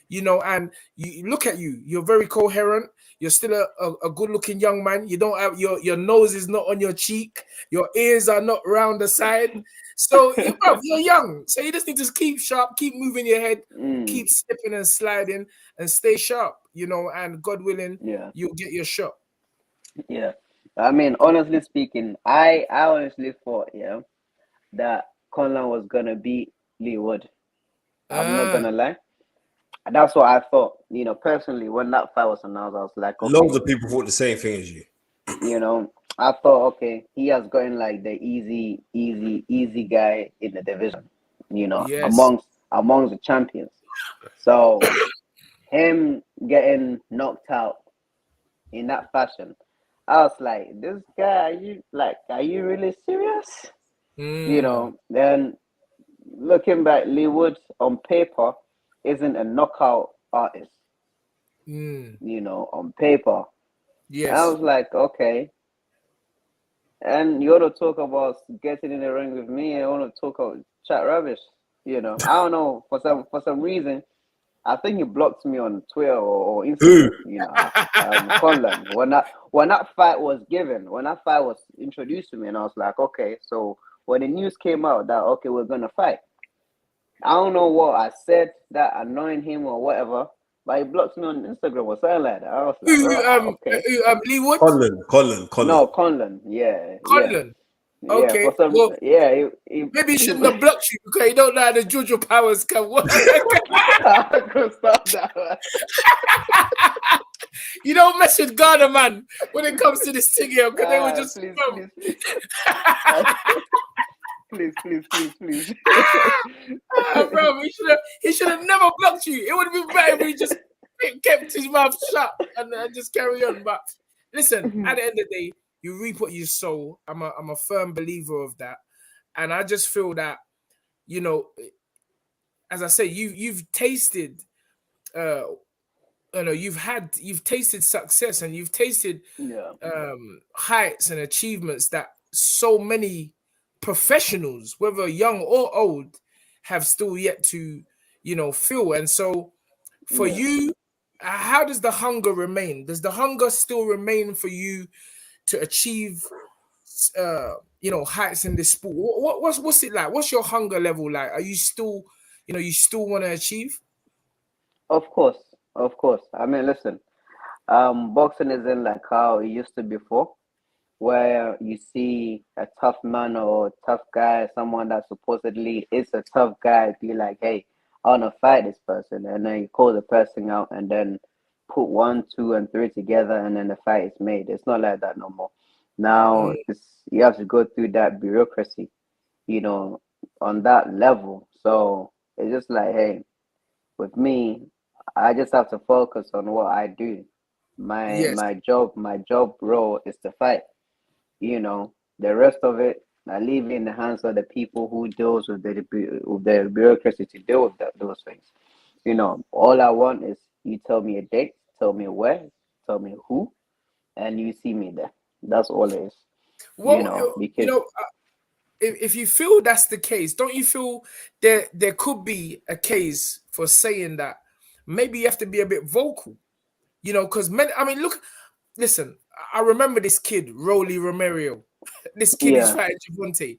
you know, and you look at you, you're very coherent. You're still a good-looking young man. You don't have your nose is not on your cheek. Your ears are not round the side. So you're young. So you just need to keep sharp, keep moving your head, keep slipping and sliding, and stay sharp. You know, and God willing, you'll get your shot. Yeah, I mean, honestly speaking, I honestly thought, that Conlan was gonna beat Lee Wood. I'm not gonna lie. That's what I thought. You know, personally, when that fight was announced, I was like, okay. Loads of people thought the same thing as you. You know, I thought, okay, he has gotten like the easy guy in the division. You know, amongst the champions. So him getting knocked out in that fashion, I was like, this guy, are you really serious? You know, then looking back, Lee Wood on paper isn't a knockout artist. You know, on paper. Yes. I was like, okay. And you want to talk about getting in the ring with me, I want to talk about chat rubbish. You know, I don't know, for some reason, I think you blocked me on Twitter or Instagram. You know, Conlan. When that fight was given, when that fight was introduced to me, and I was like, okay, so when the news came out that okay, we're gonna fight, I don't know what I said that annoying him or whatever, but he blocked me on Instagram or something like that. I was like, okay. Lee Wood? Colin. No, Conlan. Yeah. Conlan. Yeah, okay. Maybe he shouldn't have blocked you because you don't know how the JoJo powers can work. I could stop that. You don't mess with Ghana, man, when it comes to this thing here, because they were just please. Bro, he should have never blocked you. It would have been better if he just kept his mouth shut and just carry on. But listen, at the end of the day, you reap what you sow. I'm a firm believer of that, and I just feel that, you know, as I say, you've tasted, you've tasted success and you've tasted heights and achievements that so many professionals, whether young or old, have still yet to, you know, feel. And so, for you, how does the hunger remain? Does the hunger still remain for you to achieve, you know, heights in this sport? What's it like? What's your hunger level like? Are you still, you know, you still want to achieve? Of course. I mean, listen, boxing isn't like how it used to before, where you see a tough man or a tough guy, someone that supposedly is a tough guy, be like, hey, I want to fight this person, and then you call the person out and then put 1, 2, and 3 together, and then the fight is made. It's not like that no more. Now you have to go through that bureaucracy, you know, on that level. So it's just like, hey, with me, I just have to focus on what I do. My job role is to fight. You know, the rest of it, I leave in the hands of the people who deals with the bureaucracy to deal with those things. You know, all I want is you tell me a date, tell me where, tell me who, and you see me there. That's all it is. Well, you know, if you feel that's the case, don't you feel there could be a case for saying that maybe you have to be a bit vocal? You know, because listen, I remember this kid, Rolly Romero. This kid is fighting Javante.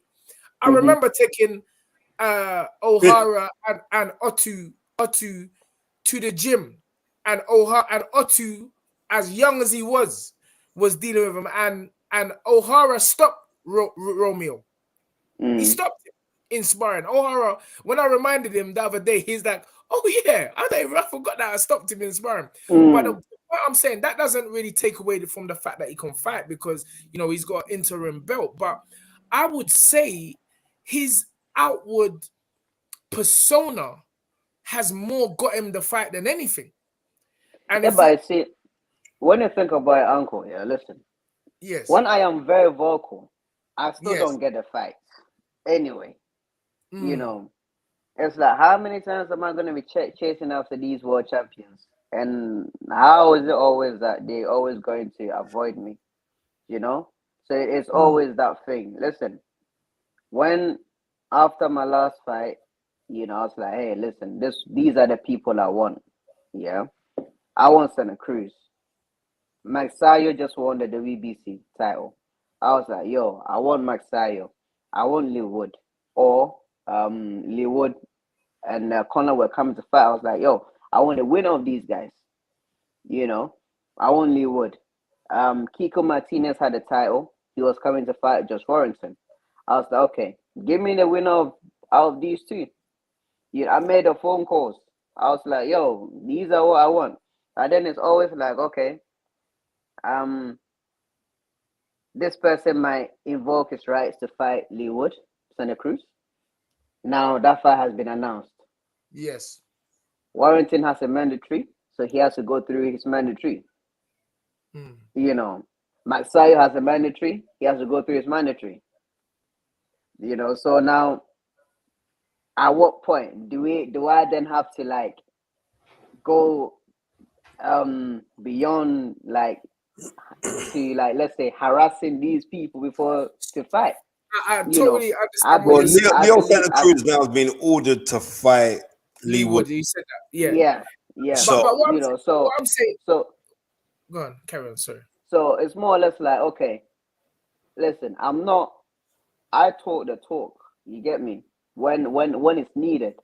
I remember taking O'Hara and Otu to the gym, and Otu, as young as he was dealing with him, and O'Hara stopped Romeo. He stopped him in sparring. O'Hara, when I reminded him the other day, he's like, "Oh yeah, I forgot that I stopped him in sparring." But what I'm saying, that doesn't really take away from the fact that he can fight, because, you know, he's got an interim belt. But I would say his outward persona has more got him the fight than anything. And but I see, when you think about it, Uncle, listen. Yes. When I am very vocal, I still Yes. don't get the fight. Anyway, you Mm. know, it's like, how many times am I going to be chasing after these world champions? And how is it always that they always going to avoid me? You know? So it's always that thing. Listen, when after my last fight, you know, I was like, hey, listen, these are the people I want. Yeah. I want Santa Cruz. Maxayo just won the WBC title. I was like, yo, I want Maxayo. I want Lee Wood. Or Lee Wood and Conor were coming to fight. I was like, yo, I want the winner of these guys. You know, I want Lee Wood. Kiko Martinez had the title. He was coming to fight Josh Warrington. I was like, okay, give me the winner out of these two. I made the phone calls. I was like, yo, these are what I want. And then it's always like, okay, this person might invoke his rights to fight Lee Wood, Santa Cruz. Now that fight has been announced. Yes. Warrington has a mandatory, so he has to go through his mandatory. You know, Maxayo has a mandatory, he has to go through his mandatory. You know, so now at what point do I then have to like go beyond like to like, let's say, harassing these people before to fight? I You know, totally I understand what you're believe, saying. Leo Santa Cruz now has been ordered to fight Lee Lee Wood, Wood. you said that. Yeah. Yeah. So, But what You know, so I'm saying, so go on, carry on, sorry. so it's more or less like, okay, listen, I talk the talk. You get me? When it's needed.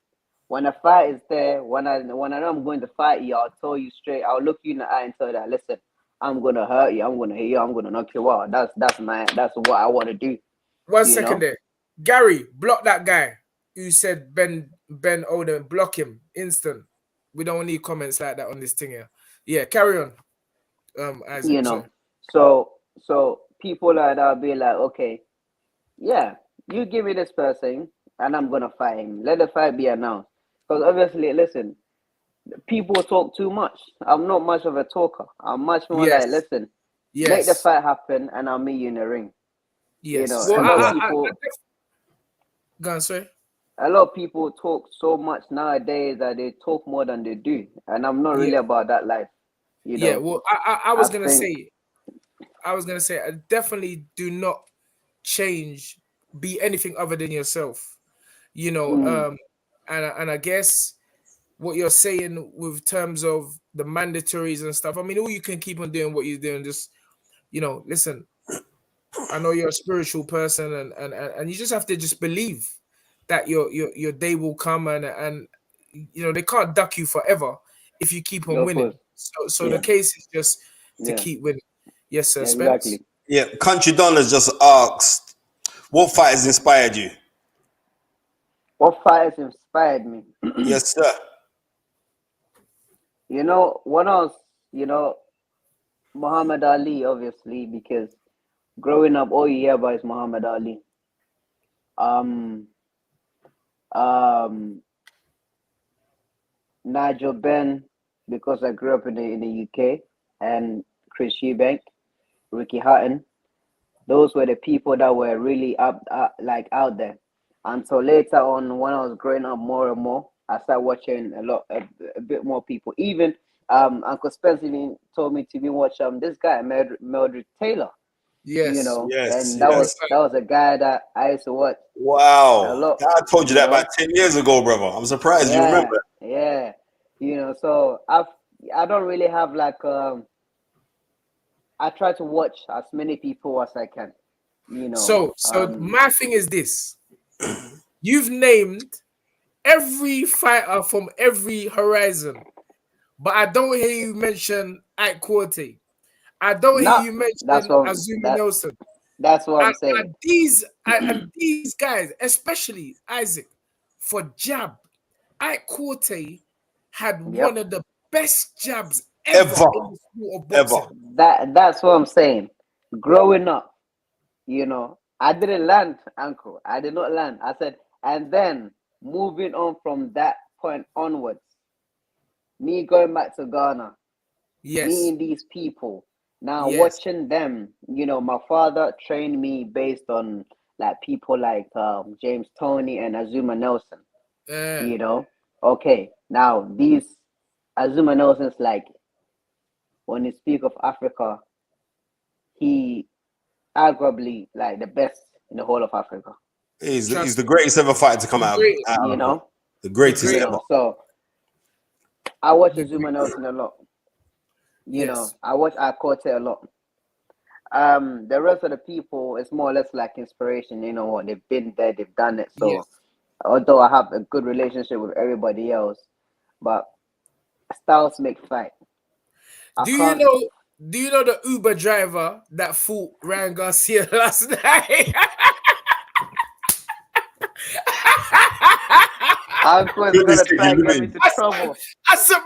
When a fight is there, when I know I'm going to fight you, I'll tell you straight. I'll look you in the eye and tell you that, listen, I'm gonna hurt you, I'm gonna hit you, I'm gonna knock you out. That's what I want to do. 1 you second know? there. Gary, block that guy who said Ben Oden, block him instant. We don't need comments like that on this thing here. Yeah, carry on. Isaac, You sorry. know, so people like that be like, okay, yeah, you give me this person and I'm gonna fight him. Let the fight be announced. Because obviously, listen, people talk too much. I'm not much of a talker. I'm much more like, Yes. listen, Yes. make the fight happen and I'll meet you in the ring. Yes. You know, Well, a lot of people go on, sorry. a lot of people talk so much nowadays that they talk more than they do. And I'm not really about that life. You know. Yeah, well, I was gonna think- say, I definitely do not be anything other than yourself. You know, and I guess what you're saying with terms of the mandatories and stuff. I mean, all you can keep on doing what you're doing. Just, you know, listen. I know you're a spiritual person, and you just have to just believe that your day will come, and you know they can't duck you forever if you keep on Of winning. course. So the case is just to Yeah. keep winning. Yes, sir. Exactly. Spence. yeah, Country Don has just asked, what fight has inspired you? What fight has inspired me? Yes, sir. You know, when I was, Muhammad Ali, obviously, because growing up, all you hear about is Muhammad Ali. Nigel Benn, because I grew up in the UK, and Chris Eubank, Ricky Hatton. Those were the people that were really out there. And so later on, when I was growing up more and more, I started watching a bit more people. Even Uncle Spence even told me to be watch this guy, Mildred Taylor. Yes. You know, Yes, and that yes. was a guy that I used to watch a Wow. lot. I told you that know? about 10 years ago, brother. I'm surprised you remember. Yeah. You know, so I don't really have like I try to watch as many people as I can. You know. So my thing is this: you've named every fighter from every horizon, but I don't hear you mention Ike Quartey. I don't hear you mention Azumi Nelson. That's what I'm saying. And these guys, especially Isaac, for jab, Ike Quartey had one of the best jabs ever in the sport of boxing. That's what I'm saying. Growing up, you know, I didn't land, Uncle. I did not land. I said, and then moving on from that point onwards, me going back to Ghana, meeting these people, Now Yes. watching them, my father trained me based on like people like James Toney and Azuma Nelson. Okay, now these Azuma Nelson's like, when you speak of Africa, he arguably like the best in the whole of Africa. He's the greatest ever fighter to come out of the greatest ever. So I watch Azuma Nelson a lot. I watch Akote a lot. The rest of the people, it's more or less like inspiration. You know what? They've been there, they've done it. So although I have a good relationship with everybody else, but styles make fight. Do you know the Uber driver that fought Ryan Garcia last night? Uncle's gonna try and get me to trouble. I saw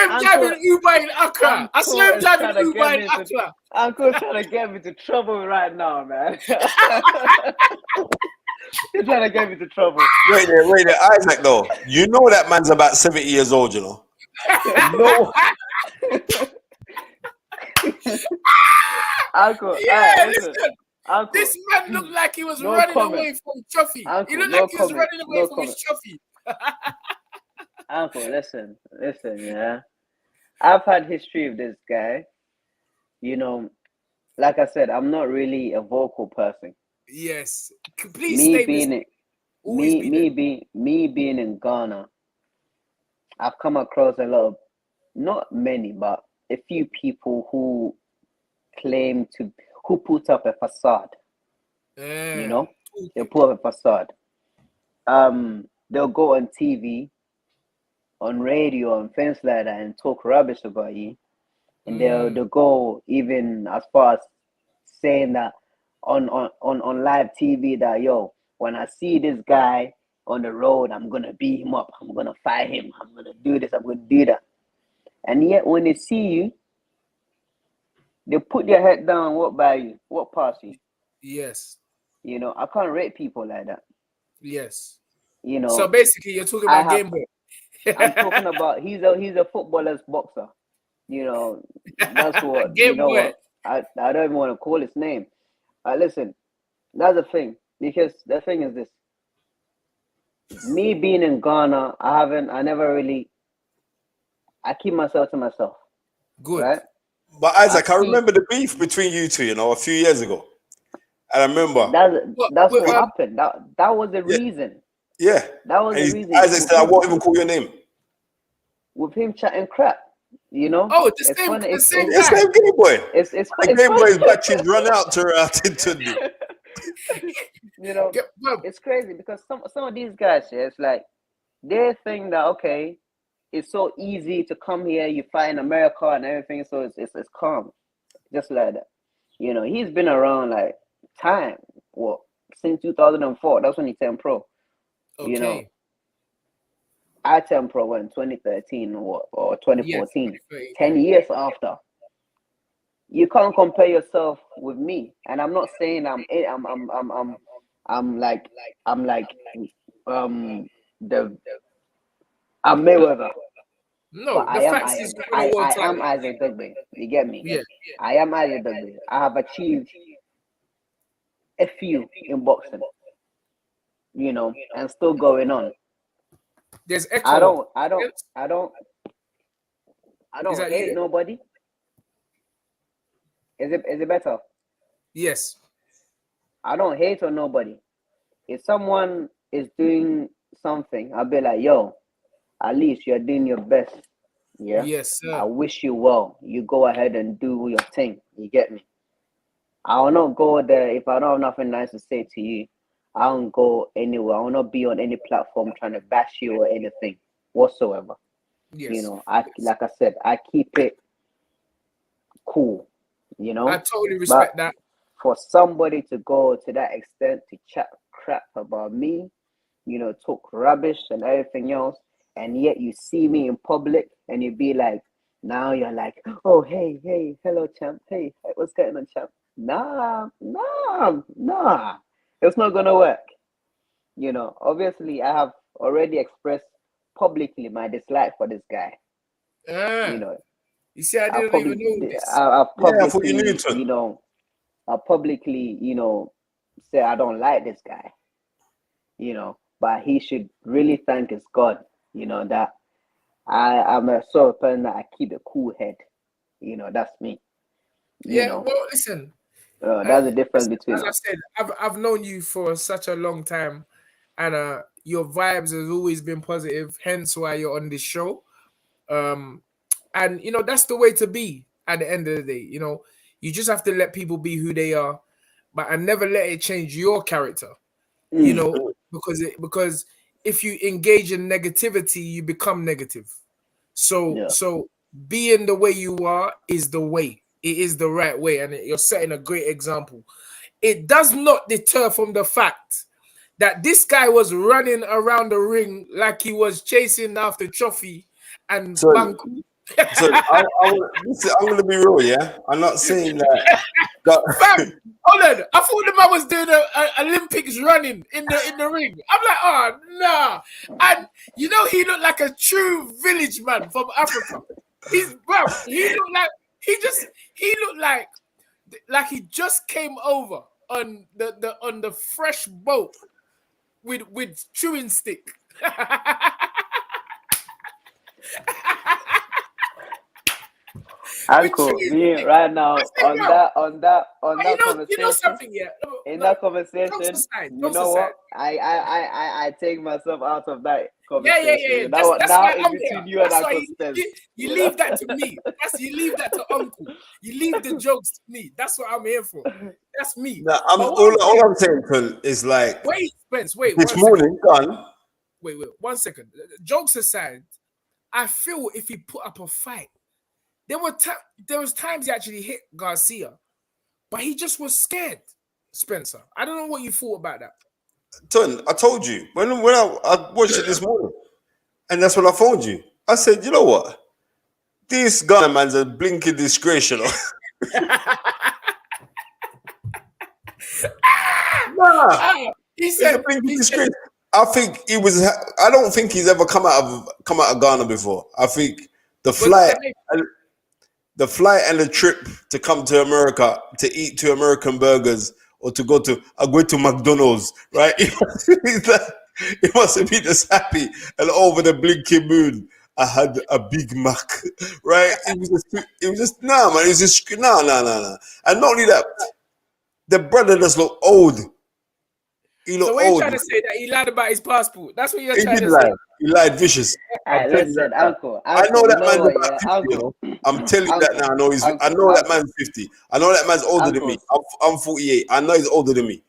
him driving Uber in Accra. Uncle's trying to get me to trouble right now, man. He's trying to get me to trouble. Wait there, Isaac, though. You know that man's about 70 years old, you know? No. Uncle, listen. Uncle, this man looked like he was running away from Chuffy. He looked like he was running away from his Chuffy. Uncle, listen, yeah. I've had history with this guy. Like I said, I'm not really a vocal person. Yes. Please me being in Ghana, I've come across a lot of, not many, but a few people who put up a facade. They put up a facade. They'll go on TV, on radio, and things like that, and talk rubbish about you. And they'll go even as far as saying that on live TV that, yo, when I see this guy on the road, I'm gonna beat him up, I'm gonna fight him, I'm gonna do this, I'm gonna do that. And yet when they see you, they put their head down, walk by you, walk past you. Yes. I can't rate people like that. Yes. So basically, you're talking about Game Boy. I'm talking about he's a footballer's boxer. That's what. What? I don't even want to call his name. Listen, that's the thing, because the thing is this. Me being in Ghana, I keep myself to myself. Good. Right? But Isaac, I remember the beef between you two, a few years ago. And I remember that's what happened. That was the reason. Yeah. That was the reason. Isaac said, I won't even call your name. With him chatting crap, Oh, the same Game Boy. It's Game Boy's batteries run out to Tunde. It's crazy because some of these guys, it's like they think that, okay, it's so easy to come here, you fight in America and everything, so it's calm, just like that. He's been around like time. Since 2004? That's when he turned pro. Okay. I turned pro in 2013 or 2014. Yes, 10 years after. You can't compare yourself with me, and I'm not saying I'm Mayweather. No, but the fact is, I am Isaac Dogboe. You get me? Yeah. I am Isaac Dogboe. I have achieved a few in boxing, and still going on. There's echo. I don't hate nobody. Is it better? Yes. I don't hate on nobody. If someone is doing something, I'll be like, yo, at least you're doing your best. Yeah. Yes, sir. I wish you well. You go ahead and do your thing. You get me? I will not go there if I don't have nothing nice to say to you. I don't go anywhere. I will not be on any platform trying to bash you or anything whatsoever. Yes. Like I said, I keep it cool. I totally respect that. For somebody to go to that extent to chat crap about me, talk rubbish and everything else, and yet you see me in public and you be like, now you're like, oh, hey, hello, champ. Hey, what's going on, champ? Nah. It's not gonna work. Obviously I have already expressed publicly my dislike for this guy. You see, I I didn't even know this. I Yeah, I thought you knew publicly, it. you know, I publicly, you know, say I don't like this guy, you know, but he should really thank his God, you know, that I'm a sort of person that I keep a cool head, you know, that's me, you Yeah, know. well, listen. That's the difference between As I us. said, I've known you for such a long time, and your vibes has always been positive. Hence why you're on this show. And you know that's the way to be. At the end of the day, you know, you just have to let people be who they are, but and never let it change your character. You know, because if you engage in negativity, you become negative. Yeah. So being the way you are is the way. It is the right way, and you're setting a great example. It does not deter from the fact that this guy was running around the ring like he was chasing after Trophy and So, Banku. listen, I'm gonna be real, yeah. I'm not saying that. Fam, hold on. I thought the man was doing a Olympics running in the ring. I'm like, oh nah. And you know he looked like a true village man from Africa. He looked like he just came over on the fresh boat with chewing stick. Uncle, me right now on that You know conversation. something, yeah. In No, that conversation, you jokes know aside. what? I take myself out of that Yeah. conversation. That's Now why it's I'm between here. you and That's why Uncle Spence. you leave that to me. You leave that to Uncle. You leave the jokes to me. That's what I'm here for. That's me. Nah, But what all I'm saying, Kun, is like wait, Spence, wait, this 1 second. morning, gone. Wait, 1 second. Jokes aside, I feel if he put up a fight, there was times he actually hit Garcia, but he just was scared. Spencer, I don't know what you thought about that. Ton, I told you when I watched it this morning, and that's when I phoned you. I said, you know what? This Ghana man's a blinking disgrace, you know. Nah, He he's a said, blinking disgrace. I think he was. I don't think he's ever come out of Ghana before. I think the flight, the flight and the trip to come to America to eat two American burgers or to go to McDonald's, right? He must have been just happy and over the blinking moon. I had a Big Mac, right? It was just nah, man. It was just nah. And not only that, the brother just looked old. He so looked what are you old. trying to say that he lied about his passport? That's what you're He trying did to lie. say. He lied vicious. I'm telling you Listen, that now. Uncle, I know you that know man's what, about yeah, 50, you Uncle. know. I'm telling you that now. I know that man's 50. I know that man's older than me. I'm 48. I know he's older than me.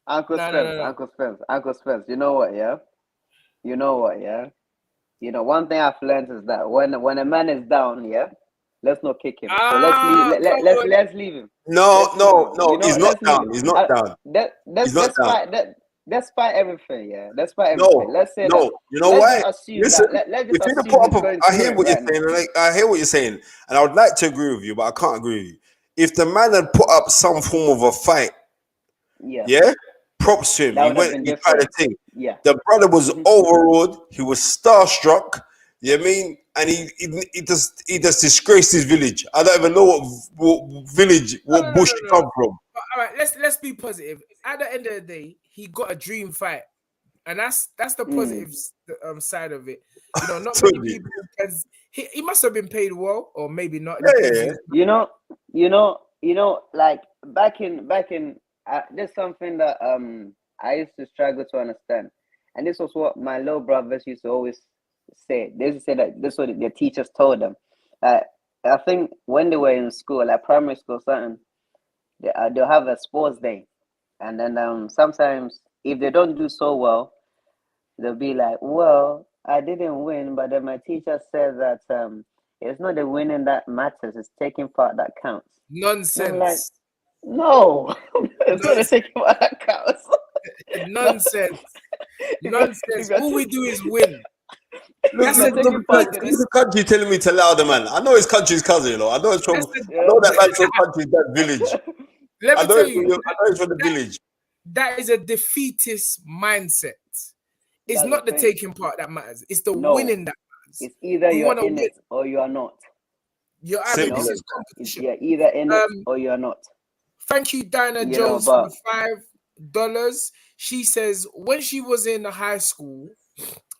Uncle Spence. You know what, yeah? You know, one thing I've learned is that when a man is down, yeah, let's not kick him. So let's leave him. No. You know, He's not down. He's not down. He's not down. Despite everything, yeah. Despite No, everything. Let's say that. you know Let's why? just assume Listen, that. Let's just if you assume put he's up going I through hear it what you're right now. saying. I hear what you're saying, and I would like to agree with you, but I can't agree with you. If the man had put up some form of a fight, yeah, props to him. That He would have went, been he tried different. to think. Yeah. The brother was overawed. He was starstruck. You know what I mean? And he just disgraced his village. I don't even know what village, what bush he come from. All right, let's be positive. At the end of the day, he got a dream fight, and that's the positive side of it. You know, not many people, because he must have been paid well, or maybe not. It depends. Yeah. You know, like back in there's something that I used to struggle to understand, and this was what my little brothers used to always say. They used to say that this is what their teachers told them. I think when they were in school, like primary school, something, they'll have a sports day, and then sometimes if they don't do so well, they'll be like, "Well, I didn't win, but then my teacher said that it's not the winning that matters; it's taking part that counts." And I'm like, Nonsense. no, it's not the taking part that counts. Nonsense. Nonsense. All we do is win. Look, the country telling me to allow the man. I know his country's cousin, you know. I know it's from. I know that man's from country, that village. Let me tell you, I know it's from the village. That is a defeatist mindset. It's not the taking part that matters. It's the winning that matters. It's either you're in it or you are not. You're You either know, this Simple. is competition. you're either in it Um, or you're not. Thank you, Dinah You know, Jones, for but the $5. She says when she was in high school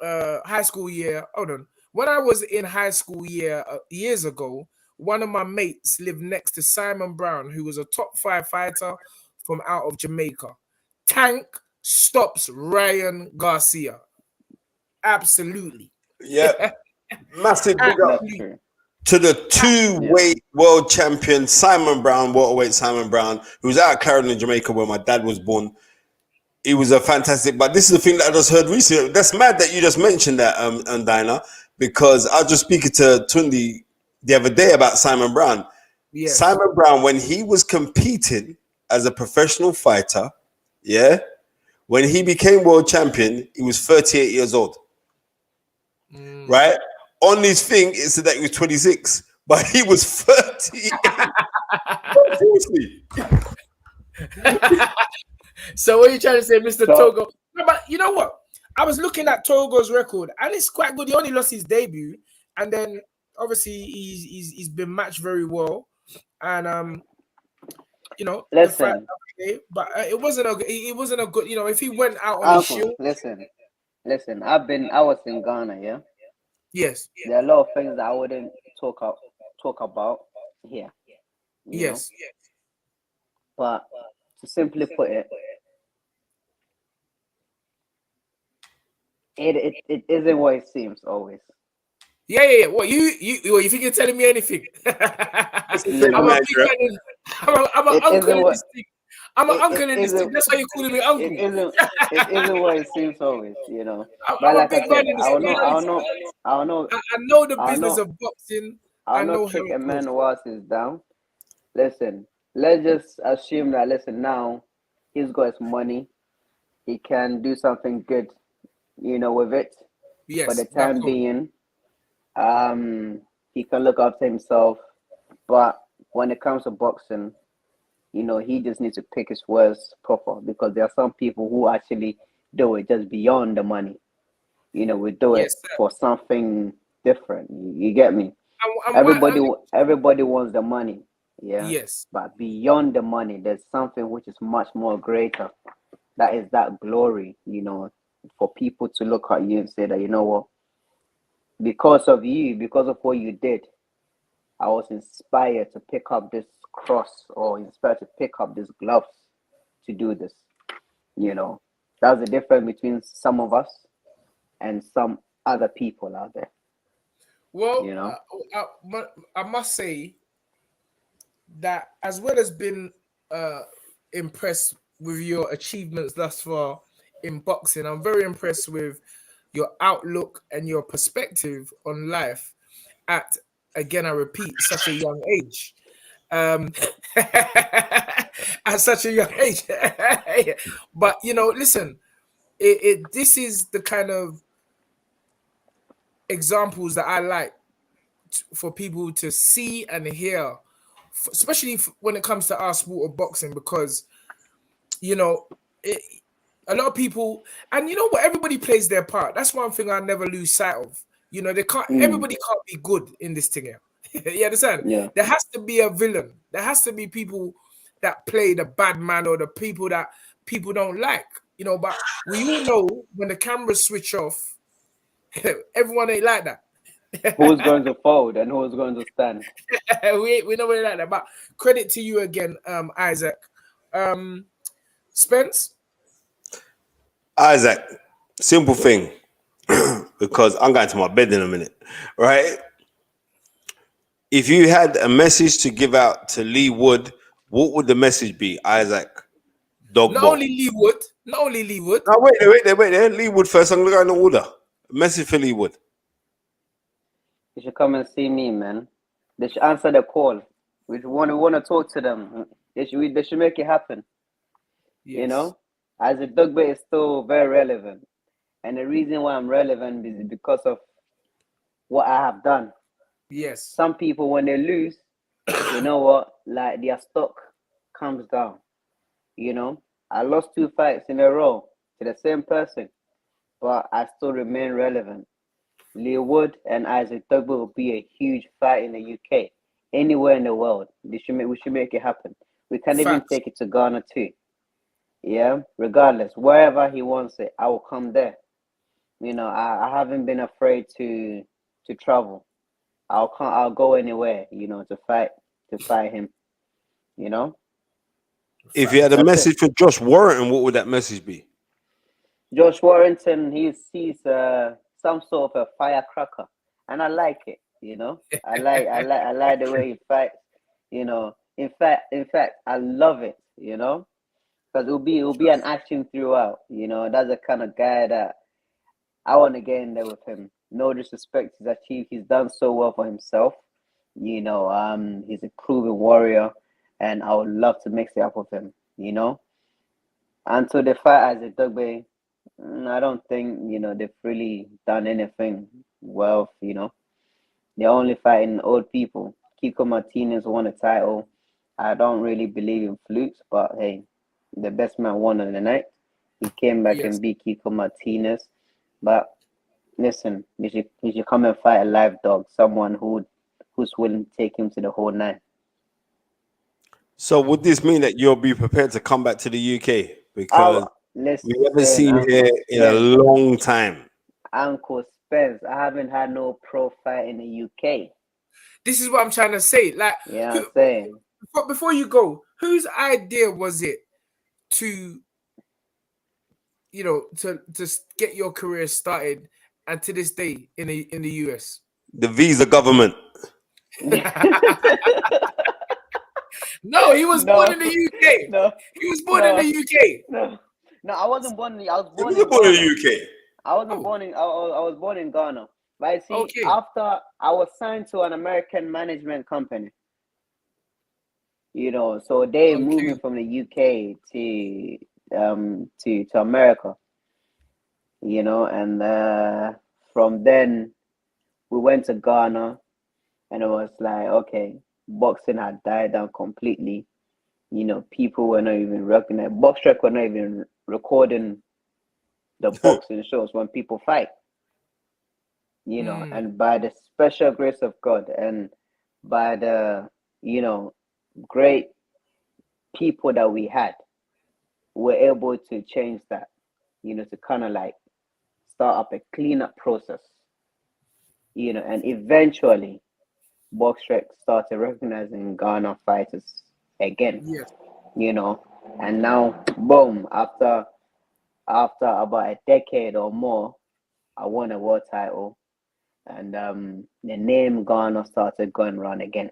year. Hold on. When I was in high school years ago, one of my mates lived next to Simon Brown, who was a top 5 fighter from out of Jamaica. Tank stops Ryan Garcia. Absolutely. Yeah. Massive big up that's Absolutely. true. to the Yeah. two-weight world champion Simon Brown, welterweight Simon Brown, who was out of Clarendon, Jamaica, where my dad was born. He was a fantastic. But this is the thing that I just heard recently. That's mad that you just mentioned that, Dinah, because I was just speaking to Tunde the other day about Simon Brown. Yes. Simon Brown, when he was competing as a professional fighter, yeah, when he became world champion, he was 38 years old. Right? On his thing, it said that he was 26, but he was 38. Seriously. So what are you trying to say, Mr. So Togo? No, but you know what? I was looking at Togo's record, and it's quite good. He only lost his debut, and then obviously he's been matched very well, and you know the fight. listen, But it wasn't a good. You know, if he went out on his Uncle, shield, listen. I was in Ghana, yeah. yes, There are a lot of things that I wouldn't talk about here, you know. yes, But to simply put it, it isn't what it seems always. yeah. What you think you're telling me anything? I'm a No, big man. I'm an it uncle isn't in what this thing. I'm an it, uncle it in this thing. isn't. That's why you're calling me It uncle. isn't. It isn't what it seems always, you know. I'm But a like I big man said, in this thing. I know the I'll business not, of boxing. I I'll know not how kick it a goes. man whilst he's down. Listen, let's just assume that. Listen, now he's got his money. He can do something good, you know, with it. For the Yes, back time home. being, he can look after himself. But when it comes to boxing, you know, he just needs to pick his words proper, because there are some people who actually do it just beyond the money. You know, we do it Yes, sir. for something different. You get me? And why? Everybody wants the money, yeah. Yes, But beyond the money, there's something which is much more greater. That is that glory, you know, for people to look at you and say that, you know what, because of you, because of what you did, I was inspired to pick up this cross, or inspired to pick up these gloves to do this. You know, that's the difference between some of us and some other people out there. well, You know, I must say that as well as being impressed with your achievements thus far in boxing, I'm very impressed with your outlook and your perspective on life at, again, I repeat, such a young age. Um, at such a young age. But you know, listen, this is the kind of examples that I like for people to see and hear, especially when it comes to our sport of boxing, because you know, a lot of people, and you know what, everybody plays their part. That's one thing I never lose sight of. You know, mm, everybody can't be good in this thing here. You understand? yeah. There has to be a villain. There has to be people that play the bad man, or the people that people don't like. You know, but we all know when the cameras switch off, everyone ain't like that. Who's going to fold and who's going to stand? we know we like that. But credit to you again, Isaac. Spence. Isaac, simple thing, because I'm going to my bed in a minute, right? If you had a message to give out to Lee Wood, what would the message be, Isaac Not Dogboe? only Lee Wood, not only Lee Wood. Now, wait there. Lee Wood first. I'm going to go in the order. Message for Lee Wood. You should come and see me, man. They should answer the call. We want to talk to them. They should make it happen. Yes. You know, Isaac Dogboe is still very relevant, and the reason why I'm relevant is because of what I have done. Yes. Some people, when they lose, you know what, like their stock comes down. You know, I lost 2 fights in a row to the same person, but I still remain relevant. Lee Wood and Isaac Dogboe will be a huge fight in the UK. anywhere in the world. We should make it happen. We can even Facts. take it to Ghana too. Yeah, regardless, wherever he wants it, I will come there. You know, I haven't been afraid to travel. I'll go anywhere, you know, to fight him, you know. If you had a That's it. message for Josh Warrington, what would that message be? Josh Warrington, he's some sort of a firecracker, and I like it. You know, I like the way he fights. You know, in fact, I love it. You know, because it'll be an action throughout. You know, that's the kind of guy that I want to get in there with him. No disrespect, he's done so well for himself. You know, he's a proven warrior, and I would love to mix it up with him. You know, until they fight Isaac Dogboe, I don't think, you know, they've really done anything well. You know, they're only fighting old people. Kiko Martinez won a title. I don't really believe in flukes, but hey, the best man won on the night. He came back and beat Kiko Martinez. But listen, you should come and fight a live dog, someone who's willing to take him to the whole nine. So would this mean that you'll be prepared to come back to the UK? Because we haven't seen you here in a long time. Uncle Spence, I haven't had no pro fight in the UK. This is what I'm trying to say. Like, yeah, I'm saying. But before you go, whose idea was it to, you know, to get your career started, and to this day in the US? The visa government. No, he was born in the UK. No, he was born in the UK. No, I wasn't born. I was born in the UK. I wasn't born in. I was born in Ghana. But I see, after I was signed to an American management company. You know, so they moved me from the UK to America. You know, and from then we went to Ghana, and it was like, okay, boxing had died down completely. You know, people were not even recognizing. Boxrec were not even recording the boxing shows when people fight. You know, and by the special grace of God and by the, you know, great people that we had, were able to change that. You know, to kind of like start up a cleanup process. You know, and eventually Boxrec started recognizing Ghana fighters again. Yeah. You know, and now boom, after about a decade or more, I won a world title, and the name Ghana started going around again.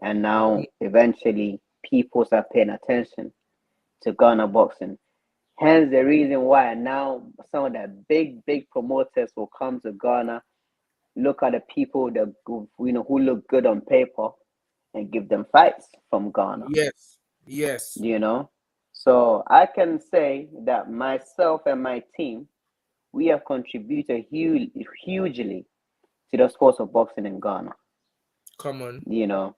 And now eventually people start paying attention to Ghana boxing. Hence the reason why now some of the big promoters will come to Ghana, look at the people that, you know, who look good on paper, and give them fights from Ghana. Yes. You know, so I can say that myself and my team, we have contributed hugely to the sports of boxing in Ghana. Come on. You know,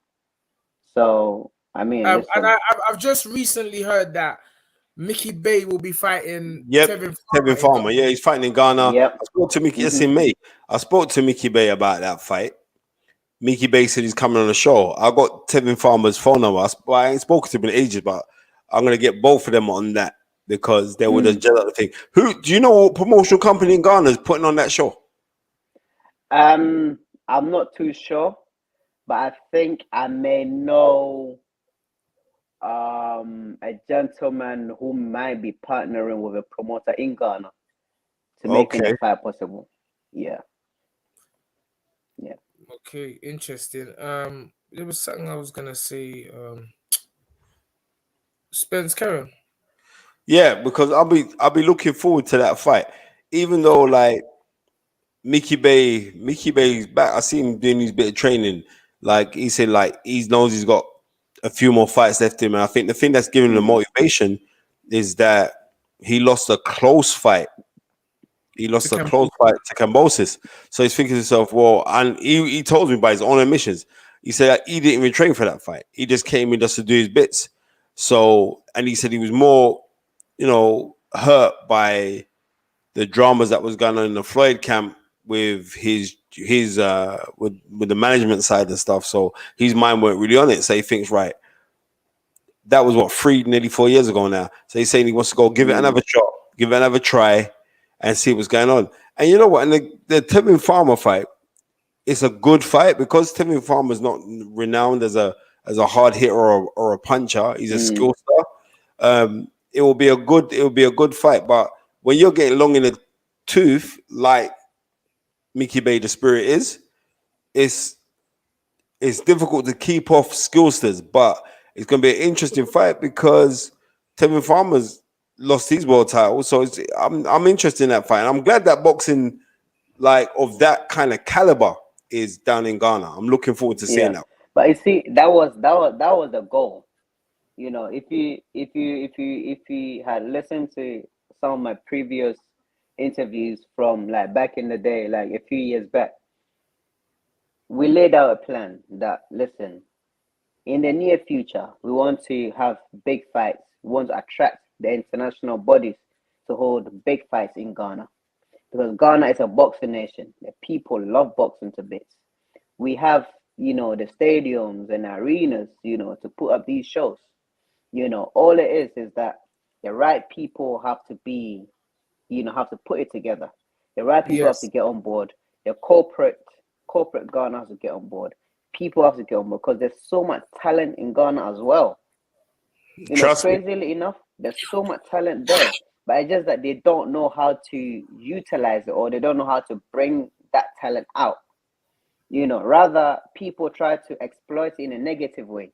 so I mean, and I've just recently heard that Mickey Bay will be fighting Tevin Farmer. Yeah, he's fighting in Ghana. Yep. I spoke to Mickey in May. I spoke to Mickey Bay about that fight. Mickey Bay said he's coming on the show. I got Tevin Farmer's phone number. I ain't spoken to him in ages, but I'm gonna get both of them on that because they would have gelled the thing. Who do you know what promotional company in Ghana is putting on that show? I'm not too sure, but I think I may know a gentleman who might be partnering with a promoter in Ghana to make the fight possible. Yeah. Okay, interesting. There was something I was gonna say. Spence Fearon. Yeah, because I'll be looking forward to that fight. Even though like Mickey Bay's back. I see him doing his bit of training. Like he said, like he knows he's got a few more fights left in him. And I think the thing that's giving him the motivation is that he lost a close fight. He lost a close fight to Kambosos. So he's thinking to himself, well, and he told me by his own admissions, he said he didn't even train for that fight. He just came in just to do his bits. So, and he said he was more, you know, hurt by the dramas that was going on in the Floyd camp with his with the management side and stuff. So his mind weren't really on it. So he thinks, right, that was what, nearly 4 years ago now. So he's saying he wants to go give it another shot, give it another try, and see what's going on. And you know what? And the Tevin Farmer fight, it's a good fight because Tevin Farmer's not renowned as a hard hitter or a puncher. He's a skill star. It will be a good fight. But when you're getting long in the tooth, like Mickey Bay the Spirit is, it's difficult to keep off skillsters. But it's going to be an interesting fight because Tevin Farmer's lost his world title. So I'm interested in that fight. And I'm glad that boxing like of that kind of caliber is down in Ghana. I'm looking forward to seeing that. But you see, that was the goal. You know, if you had listened to some of my previous interviews from like back in the day, like a few years back, we laid out a plan that, listen, in the near future, we want to have big fights. We want to attract the international bodies to hold big fights in Ghana. Because Ghana is a boxing nation. The people love boxing to bits. We have, you know, the stadiums and arenas, you know, to put up these shows. You know, all it is that the right people have to be, you know, have to put it together. The right people have to get on board. The corporate Ghana has to get on board. People have to get on board because there's so much talent in Ghana as well. You know, crazily enough, there's so much talent there. But it's just that they don't know how to utilize it, or they don't know how to bring that talent out. You know, rather people try to exploit it in a negative way.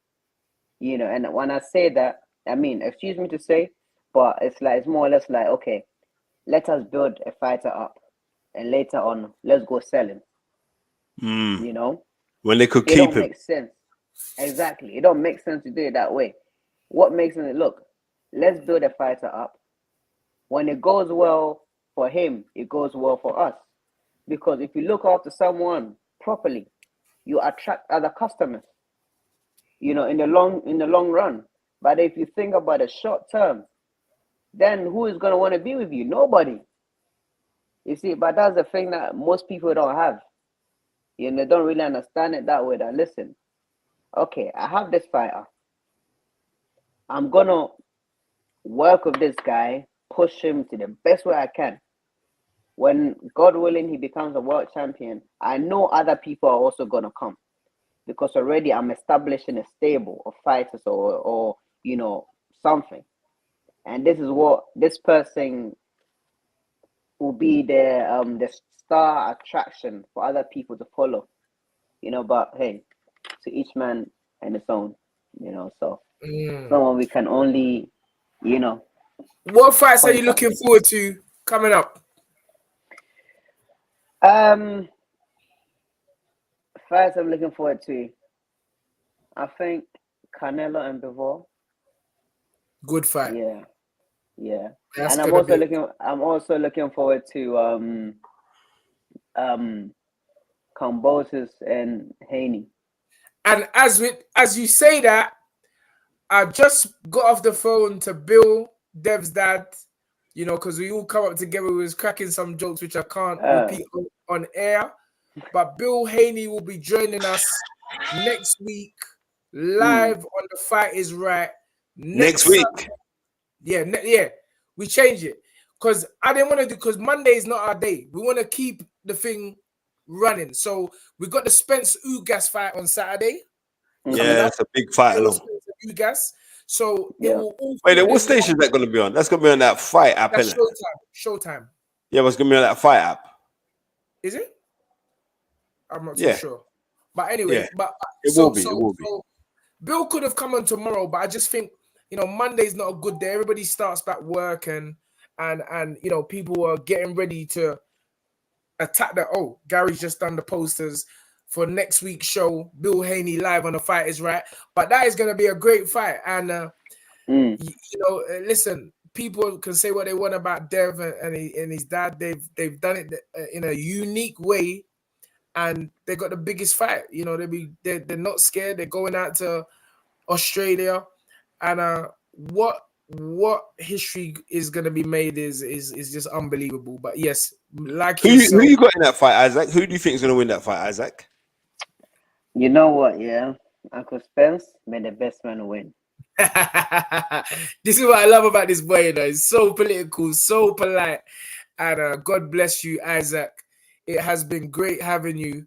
You know, and when I say that, I mean, excuse me to say, but it's more or less like, okay, let us build a fighter up, and later on, let's go sell him. You know, when they could keep him. It don't make sense. Exactly, it don't make sense to do it that way. What makes it look? Let's build a fighter up. When it goes well for him, it goes well for us. Because if you look after someone properly, you attract other customers, you know, in the long run. But if you think about the short term, then who is going to want to be with you? Nobody. You see, but that's the thing that most people don't have. You know, they don't really understand it that way. That, listen, okay, I have this fighter. I'm going to work with this guy, push him to the best way I can. When, God willing, he becomes a world champion, I know other people are also going to come. Because already I'm establishing a stable of fighters or you know, something. And this is what this person will be the star attraction for other people to follow. You know, but hey, to each man and his own, you know, so someone we can only, you know. What fights are you looking forward to coming up? Fights I'm looking forward to, I think Canelo and Bivol. Good fight. Yeah. That's and I'm also looking forward to Kambosos and Haney. And as you say that, I just got off the phone to Bill, Dev's dad, you know, because we all come up together. We was cracking some jokes which I can't repeat on air. But Bill Haney will be joining us next week live on The Fight Is Right. Next week. Yeah. We change it because I didn't want to do, because Monday is not our day. We want to keep the thing running. So we got the Spence Ugas fight on Saturday. Yeah, that's a big fight. Ugas. So it will all. Wait, what station is that going to be on? That's going to be on that Fight app, that's isn't it? Showtime. Yeah, but it's going to be on that Fight app. Is it? I'm not too sure. But anyway, it will be. So Bill could have come on tomorrow, but I just think, you know, Monday's not a good day. Everybody starts back work and you know, people are getting ready to attack that. Oh, Gary's just done the posters for next week's show. Bill Haney live on The Fight Is Right. But that is going to be a great fight. And, you know, listen, people can say what they want about Dev and his dad. They've done it in a unique way. And they got the biggest fight. You know, they're not scared. They're going out to Australia. And what what history is going to be made is just unbelievable. But yes, like Who yourself, you got in that fight, Isaac? Who do you think is going to win that fight, Isaac? You know what? Yeah, Uncle Spence, may the best man win. This is what I love about this boy. You know, he's so political, so polite, and God bless you, Isaac. It has been great having you.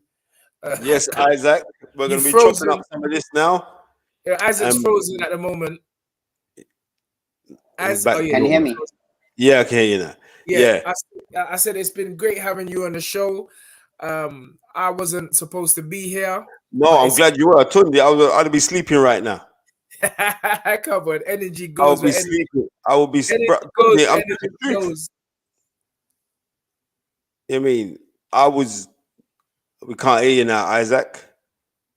Yes, Isaac. We're going to be chopping up some of this now. Isaac's frozen at the moment. Can you hear me? Yeah, I can hear you now. Yeah. I said it's been great having you on the show. I wasn't supposed to be here. No, I'm glad you were. Tunde, I'd be sleeping right now. Come on, energy goes. I will be sleeping. I will be. Energy goes. I mean, we can't hear you now, Isaac.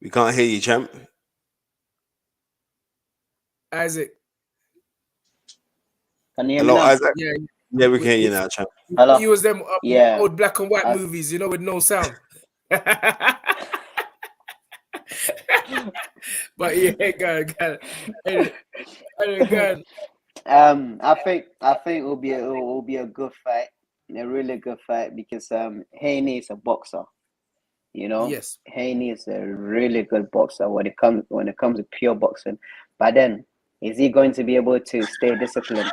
We can't hear you, champ. Isaac. Can you hear Hello, me now? Isaac? Yeah, we can hear you now, champ. Hello? You was them old black and white movies, you know, with no sound. But yeah, go on. I think it will be a good fight, a really good fight, because Haney is a boxer. You know, yes, Haney is a really good boxer when it comes to pure boxing. But then, is he going to be able to stay disciplined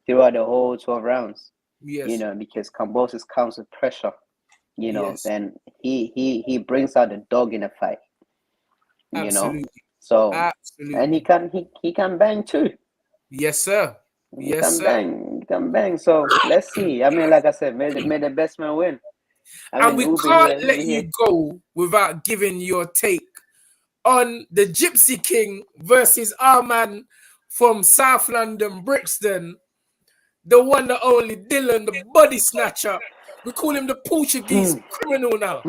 throughout the whole 12 rounds? Yes. You know, because Kambosos comes with pressure. You know, then he brings out the dog in a fight. Absolutely. You know, so and he can bang too. Yes, sir. He can bang. So let's see. I mean, like I said, may the best man win. And we can't let you go without giving your take on the Gypsy King versus our man from South London, Brixton, the one, the only Dylan, the body snatcher. We call him the Portuguese criminal now.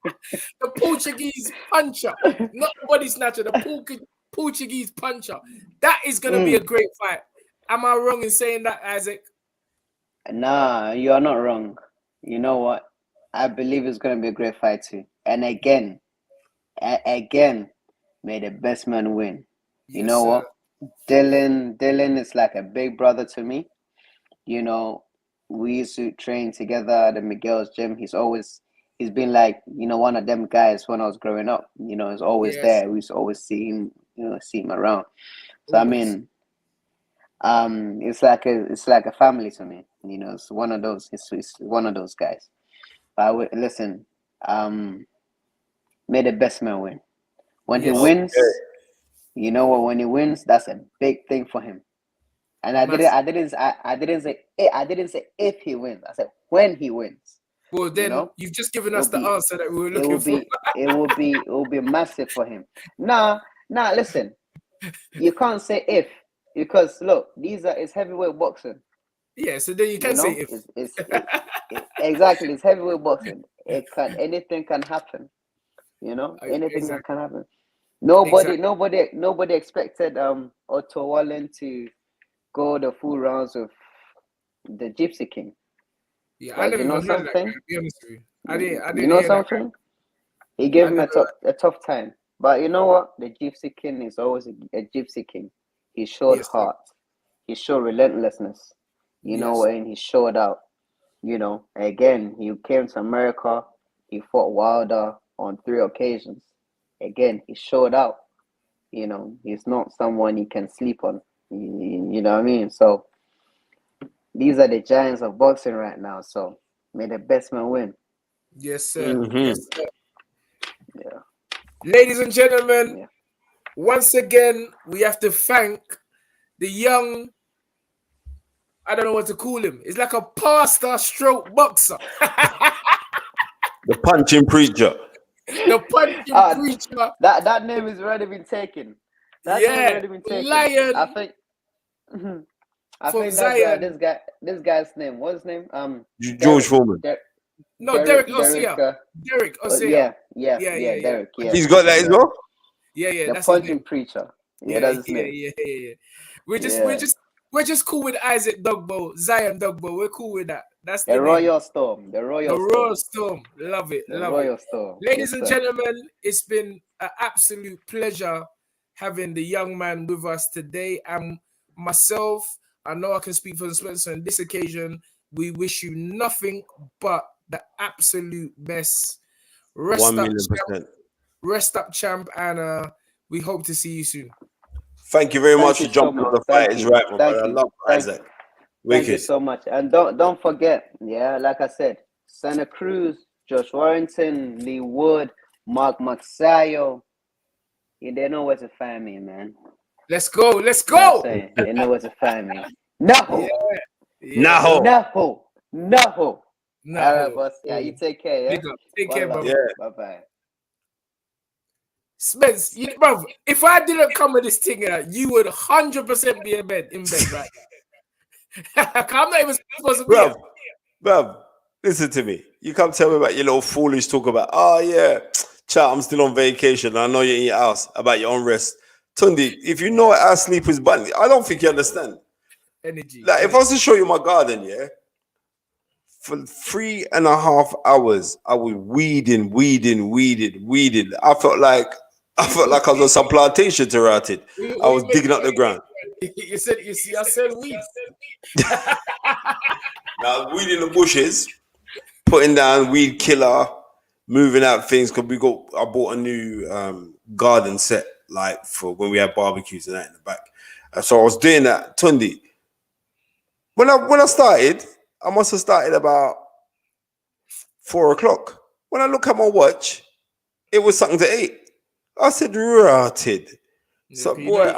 The Portuguese puncher, not the body snatcher, the Portuguese puncher. That is going to be a great fight. Am I wrong in saying that, Isaac? Nah, you are not wrong. You know what? I believe it's going to be a great fight too. And again, may the best man win. You know what? Dylan is like a big brother to me. You know, we used to train together at the Miguel's gym. He's been like, you know, one of them guys when I was growing up. You know, he's always there. We used to always see him around. So I mean, it's like a family to me. You know, it's one of those. It's one of those guys. But listen, may the best man win. When he wins, you know what? When he wins, that's a big thing for him. And I didn't say if he wins. I said when he wins. Well, then you've just given us the answer that we were looking for. It will be massive for him. Nah. Listen, you can't say if, because look, it's heavyweight boxing. Yeah, so then you can say if. Exactly, it's heavyweight boxing. Anything can happen. You know, anything can happen. Nobody expected Otto Wallen to go the full rounds of the Gypsy King. Yeah, I never know something. That, to be honest with you. I didn't. You know something? He gave him a tough time. But you know what? The Gypsy King is always a Gypsy King. He showed heart. He showed relentlessness. You know, and he showed out. You know, again, he came to America. He fought Wilder on 3 occasions. Again, he showed out. You know, he's not someone you can sleep on. You know what I mean? So these are the giants of boxing right now. So may the best man win. Yes, sir. Mm-hmm. Yes, sir. Yeah. Ladies and gentlemen, once again, we have to thank the young, I don't know what to call him. It's like a pastor stroke boxer. The punching preacher. The punching preacher. That name has already been taken. That name has already been taken. Lion. I think that's this guy's name. What's his name? George Foreman. Derek Osea. Derek Osea. Yeah, Derek. Yeah. He's got that as well. Yeah. The that's punching preacher. That's his name. Yeah. We're just cool with Isaac Dogboe, Zion Dogboe. We're cool with that. That's the Royal Storm. The Royal Storm. Love it. Royal Storm. Ladies and gentlemen, it's been an absolute pleasure having the young man with us today. And myself, I know I can speak for Spencer on this occasion. We wish you nothing but the absolute best. Rest up, champ. Rest up, champ, and we hope to see you soon. Thank you very much for jumping on the fight. It's right, my brother. I love Isaac. Thank you so much. And don't forget, yeah, like I said, Santa Cruz, Josh Warrington, Lee Wood, Mark Maxayo. Yeah, they know where to find me, man. Let's go. Let's go. They know where to find me. No. Yeah. No. All right, boss. Yeah, you take care. Yeah? Take care, bro. Yeah. Bye-bye. Spence, bro, if I didn't come with this thing, you would 100% be in bed right now. I'm not even supposed to be here. Bro, listen to me. You come tell me about your little foolish talk about, oh, yeah, chat, I'm still on vacation. I know you're in your house about your unrest. Tunde, if you know our sleep is bunny, I don't think you understand. Energy. Like, if I was to show you my garden, yeah, for 3.5 hours, I was weeding. I felt like I was on some plantation to rat it. I was digging up the ground. You see, I said weed. Now, weeding the bushes, putting down weed killer, moving out things, because I bought a new garden set, like for when we had barbecues and that in the back. And so I was doing that. Tunde, when I started, I must have started about 4 o'clock. When I look at my watch, it was something to eat. I said, rotted. So, boy,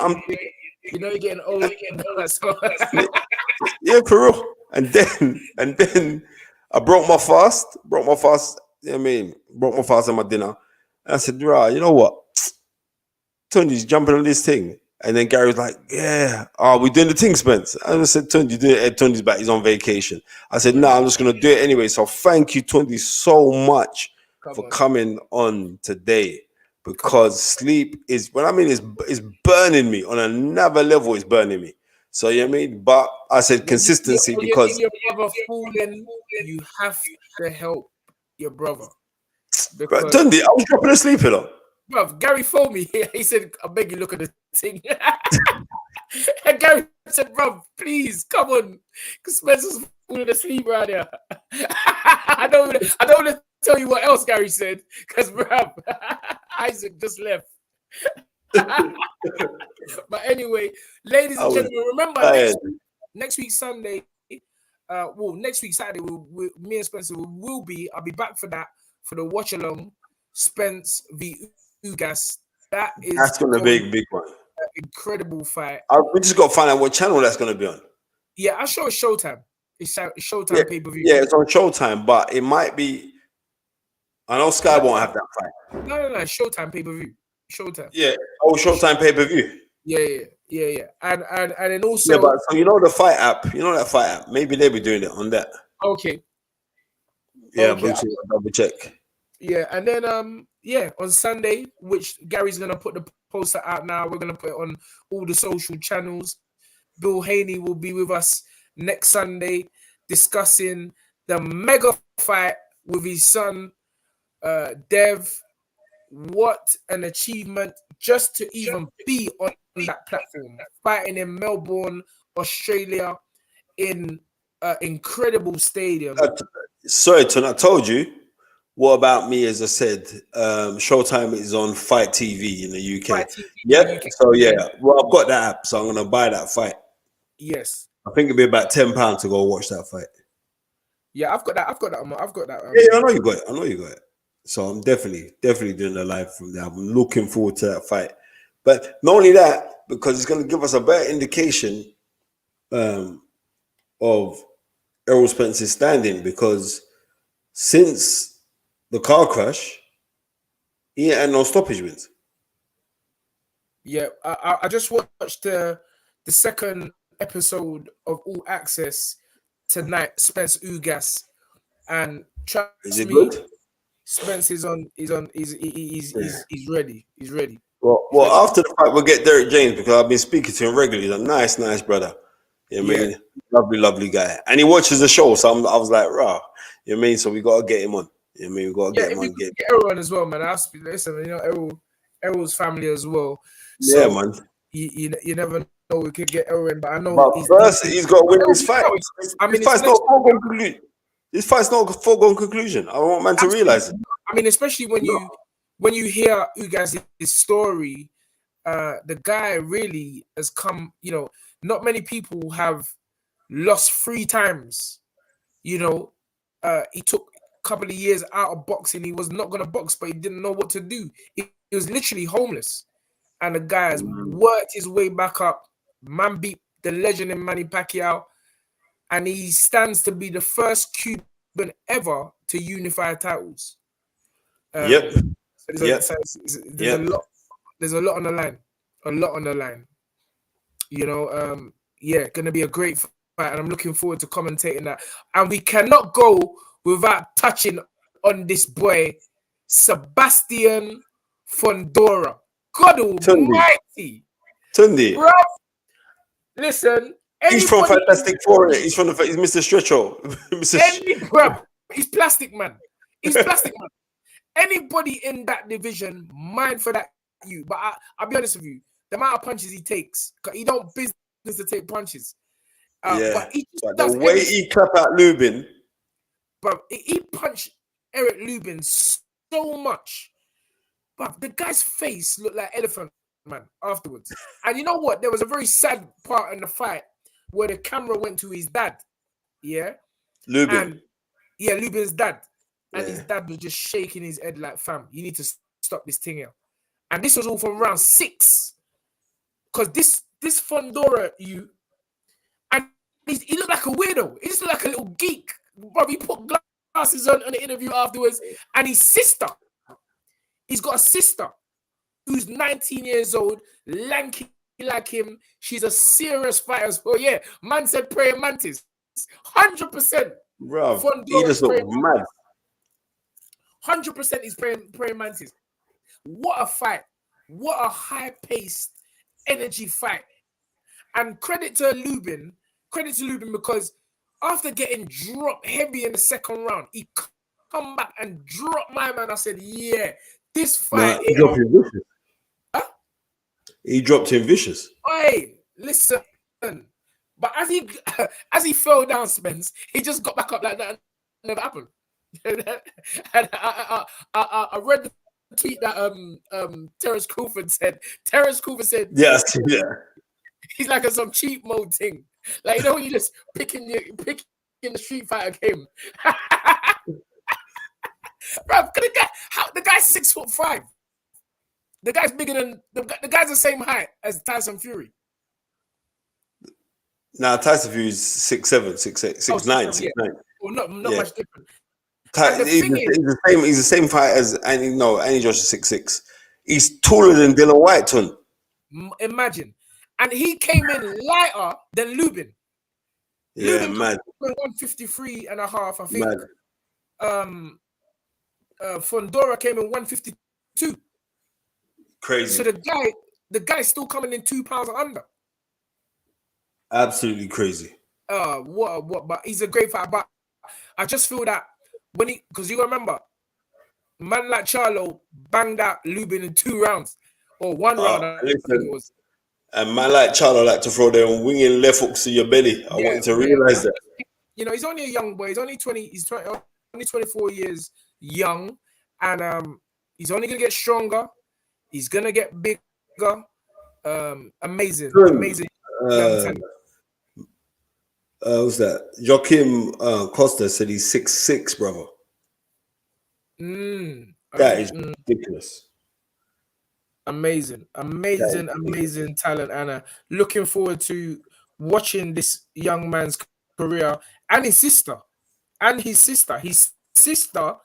you're getting old. Yeah, for real. And then I broke my fast. You know what I mean? Broke my fast on my dinner. And I said, you know what? Tunde's jumping on this thing. And then Gary was like, yeah, we're doing the thing, Spence. And I said, Tunde, do it. Tunde's back. He's on vacation. I said, no, I'm just going to do it anyway. So thank you, Tunde, so much for coming on today. Because sleep is, it's burning me on another level. It's burning me. So you know what I mean? But I said consistency because your brother falling, you have to help your brother. But Tunde, I was dropping asleep, you know. Bro, Gary phoned me. He said, I beg you, look at the thing. And Gary said, bro, please, come on. Because Spencer's falling asleep right here. I don't want to tell you what else Gary said. Because, bro, Isaac just left. But anyway, ladies and gentlemen, remember next week Sunday, next week Saturday, me and Spencer I'll be back for that, for the watch along, Spence v Ugas. That's going to be a big one. Incredible fight. We just got to find out what channel that's going to be on. Yeah, I show it's Showtime. It's Showtime pay-per-view. Yeah, it's on Showtime, but it might be. I know Sky won't have that fight. No, Showtime pay-per-view. Showtime. Yeah. Oh, Showtime pay-per-view. Yeah. And then also. Yeah, but so you know the fight app. You know that fight app. Maybe they'll be doing it on that. Okay. Yeah, okay. Double check. Yeah, and then on Sunday, which Gary's gonna put the poster out now. We're gonna put it on all the social channels. Bill Haney will be with us next Sunday discussing the mega fight with his son, Dev. What an achievement just to even be on that platform, fighting in Melbourne, Australia, in an incredible stadium. Sorry, Ton, I told you. What about me? As I said, Showtime is on Fight TV in the UK. Yep. So yeah, well, I've got that app, so I'm gonna buy that fight. Yes. I think it'd be about £10 to go watch that fight. Yeah, I've got that. Yeah, I know you got it. So I'm definitely doing the live from there. I'm looking forward to that fight. But not only that, because it's gonna give us a better indication of Errol Spence's standing, because since the car crash, he ain't had no stoppage wins. Yeah, I just watched the second episode of All Access tonight, Spence Ugas, and is it good? Spence is on. He's ready. He's ready. Well, after the fight, we'll get Derek James, because I've been speaking to him regularly. He's a nice brother. You know what I mean? Lovely guy, and he watches the show. So I was like, rah. You know what I mean? So we gotta get him on. You know what I mean? We gotta get him on. Get Errol on as well, man. Listen, you know, Errol's family as well. Yeah, So man. you never know, we could get Owen, but I know But first, he's got to win this fight. I mean, This fight's not a foregone conclusion. This fight's not a foregone conclusion. I want man to realize it. I mean, especially when you hear Ugas' story, the guy really has come. You know, not many people have lost 3 times. You know, he took a couple of years out of boxing. He was not going to box, but he didn't know what to do. He was literally homeless. And the guy has worked his way back up. Man beat the legend in Manny Pacquiao. And he stands to be the first Cuban ever to unify titles. Yep. There's a lot on the line. A lot on the line. You know, going to be a great fight. And I'm looking forward to commentating that. And we cannot go without touching on this boy, Sebastian Fundora. God almighty. Tunde. Bro, listen. He's from Fantastic Four. He's Mr. Stretcho. Bro, he's plastic, man. He's plastic, man. Anybody in that division, mind for that you. But I'll be honest with you. The amount of punches he takes, he don't business to take punches. But the way he clap out Lubin. But he punched Eric Lubin so much. But the guy's face looked like elephant, man, afterwards. And you know what? There was a very sad part in the fight where the camera went to his dad. Yeah? Lubin. Lubin's dad. And his dad was just shaking his head like, fam, you need to stop this thing here. And this was all from round 6. Because this Fundora, and he looked like a weirdo. He just looked like a little geek. Bro, he put glasses on the interview afterwards. And his sister, he's got a sister who's 19 years old, lanky like him. She's a serious fighter as well. Yeah, man said praying mantis. 100%. Bro, he just looked mad. 100% he's praying mantis. What a fight. What a high-paced energy fight. And credit to Lubin because after getting dropped heavy in the second round, he come back and dropped my man. I said, yeah, this fight. He dropped him vicious. Huh? He dropped him vicious. Hey, listen. But as he fell down, Spence, he just got back up like that. Never happened. And I read the tweet that Terence Crawford said. Terence Crawford said, yes, yeah. He's like some cheap mode thing. Like, you know, when you just picking the Street Fighter game. Bro, the guy's 6'5". The guy's bigger than the guy's the same height as Tyson Fury. Nah, Tyson Fury is 6'7", 6'8", 6'9", 6'9". Well, not much different. He's the same height as Andy Josh is 6'6". He's taller than Dylan White, ton. Imagine. And he came in lighter than Lubin. Yeah, Lubin mad. 153 and a half, I think. Mad. Fundora came in 152. Crazy. So the guy's still coming in 2 pounds under. Absolutely crazy. What? But he's a great fighter. But I just feel that because you remember, man like Charlo banged out Lubin in 2 rounds or 1 round. I think it was. And man like Charlo like to throw them winging left hooks to your belly. I want you to realize that. You know, he's only a young boy. He's only 20. He's only 24 years young, and he's only gonna get stronger. He's gonna get bigger. Amazing. Who's that? Joaquim Costa said he's 6'6", brother. That is ridiculous. Amazing talent, Anna. Looking forward to watching this young man's career and his sister. His sister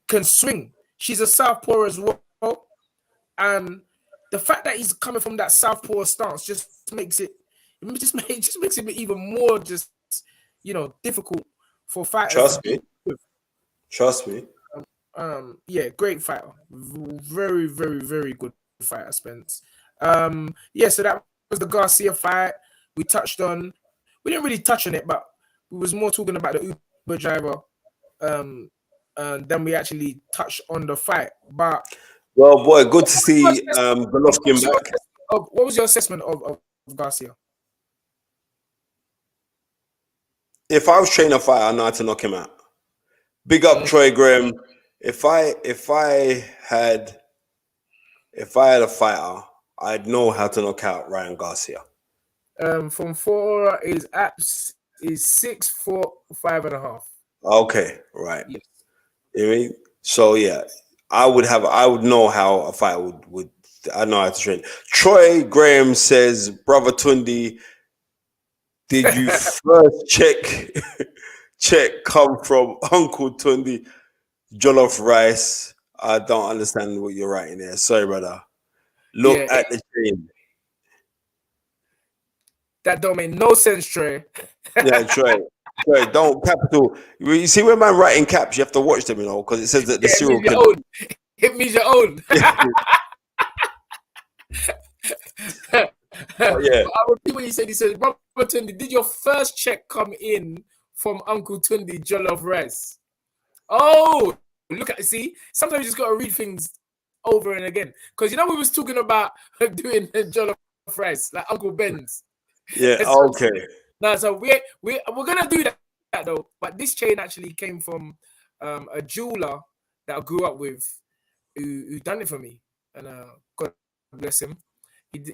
can swing. She's a southpaw as well. And the fact that he's coming from that southpaw stance just makes it even more difficult for fighters. Trust me. Great fighter. Very, very, very good fighter, Spence. So that was the Garcia fight. We didn't really touch on it, but we was more talking about the Uber driver. And then we actually touched on the fight. But well, boy, good to see Golovkin back. what was your assessment of Garcia? If I was training a fighter, I know how to knock him out. Big up Troy Graham. If I had a fighter, I'd know how to knock out Ryan Garcia. From Fundora is 6'4", 5.5. Okay, right. Yes. You know what I mean? So yeah, I would know how a fighter would I know how to train. Troy Graham says, Brother Tunde, did you first check come from Uncle Tunde Jollof rice? I don't understand what you're writing there. Sorry, brother. Look at the chain. That don't make no sense, Trey. Yeah, Troy, don't capital. You see when man writing caps, you have to watch them, because it says that the serial killer. It means your own. Yeah. I repeat what he said. He said, Brother Tunde, did your first check come in from Uncle Tunde Jollof rice? Oh, look at see. Sometimes you just gotta read things over and again. Because we was talking about doing Jollof rice, like Uncle Ben's. Yeah, okay. No, so we're gonna do that though. But this chain actually came from a jeweler that I grew up with who done it for me. And God bless him.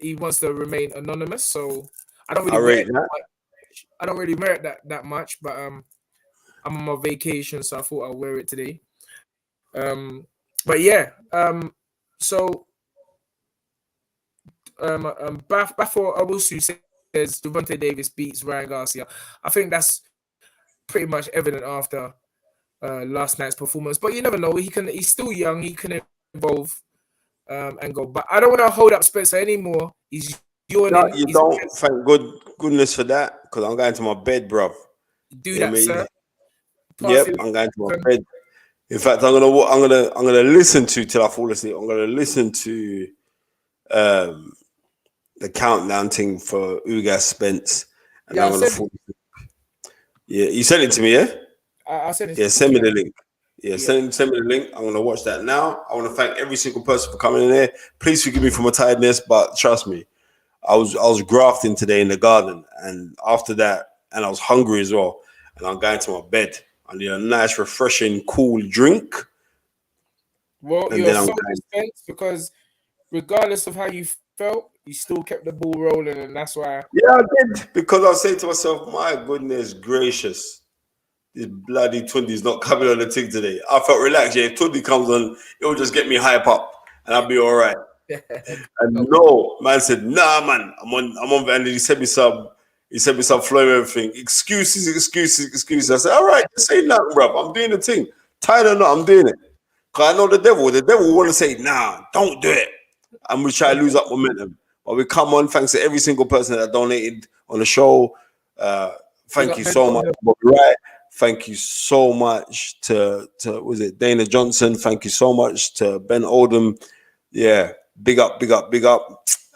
He wants to remain anonymous, so I don't really merit that much, but I'm on my vacation, so I thought I'll wear it today. But yeah, so Bafo Abusu says Devontae Davis beats Ryan Garcia. I think that's pretty much evident after last night's performance, but you never know. He's still young. He can evolve and go. But I don't want to hold up Spencer anymore. He's yawning. No, you don't. Thank goodness for that, because I'm going to my bed, bro. Do that, sir. Yep, I'm going to my bed. In fact, I'm gonna listen to till I fall asleep. I'm gonna listen to the countdown thing for Ugas Spence, and I'm gonna fall asleep. Yeah, you sent it to me, yeah? I sent it. Yeah, send me the link. Yeah, send me the link. I'm gonna watch that now. I want to thank every single person for coming in there. Please forgive me for my tiredness, but trust me, I was grafting today in the garden, and after that, and I was hungry as well, and I'm going to my bed. I need a nice, refreshing, cool drink. Well, and you're so Spence, because regardless of how you felt, you still kept the ball rolling, and that's why. Yeah, I did, because I was saying to myself, my goodness gracious. This bloody Tunde's not coming on the thing today. I felt relaxed. Yeah, if Tunde comes on, it'll just get me hype up, and I'll be all right. And no, man said, nah, man, I'm on. And he sent me some flow and everything. Excuses. I said, all right, say nothing, bro. I'm doing the thing. Tired or not, I'm doing it. Because I know the devil. The devil will want to say, nah, don't do it. And we try to lose up momentum. But we come on, thanks to every single person that donated on the show. Thank you so much. Right. Thank you so much to was it Dana Johnson? Thank you so much to Ben Oldham. Yeah, big up.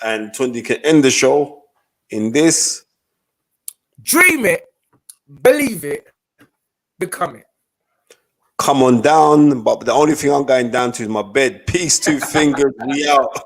And Tunde can end the show in this. Dream it, believe it, become it. Come on down, but the only thing I'm going down to is my bed. Peace, two fingers, we out.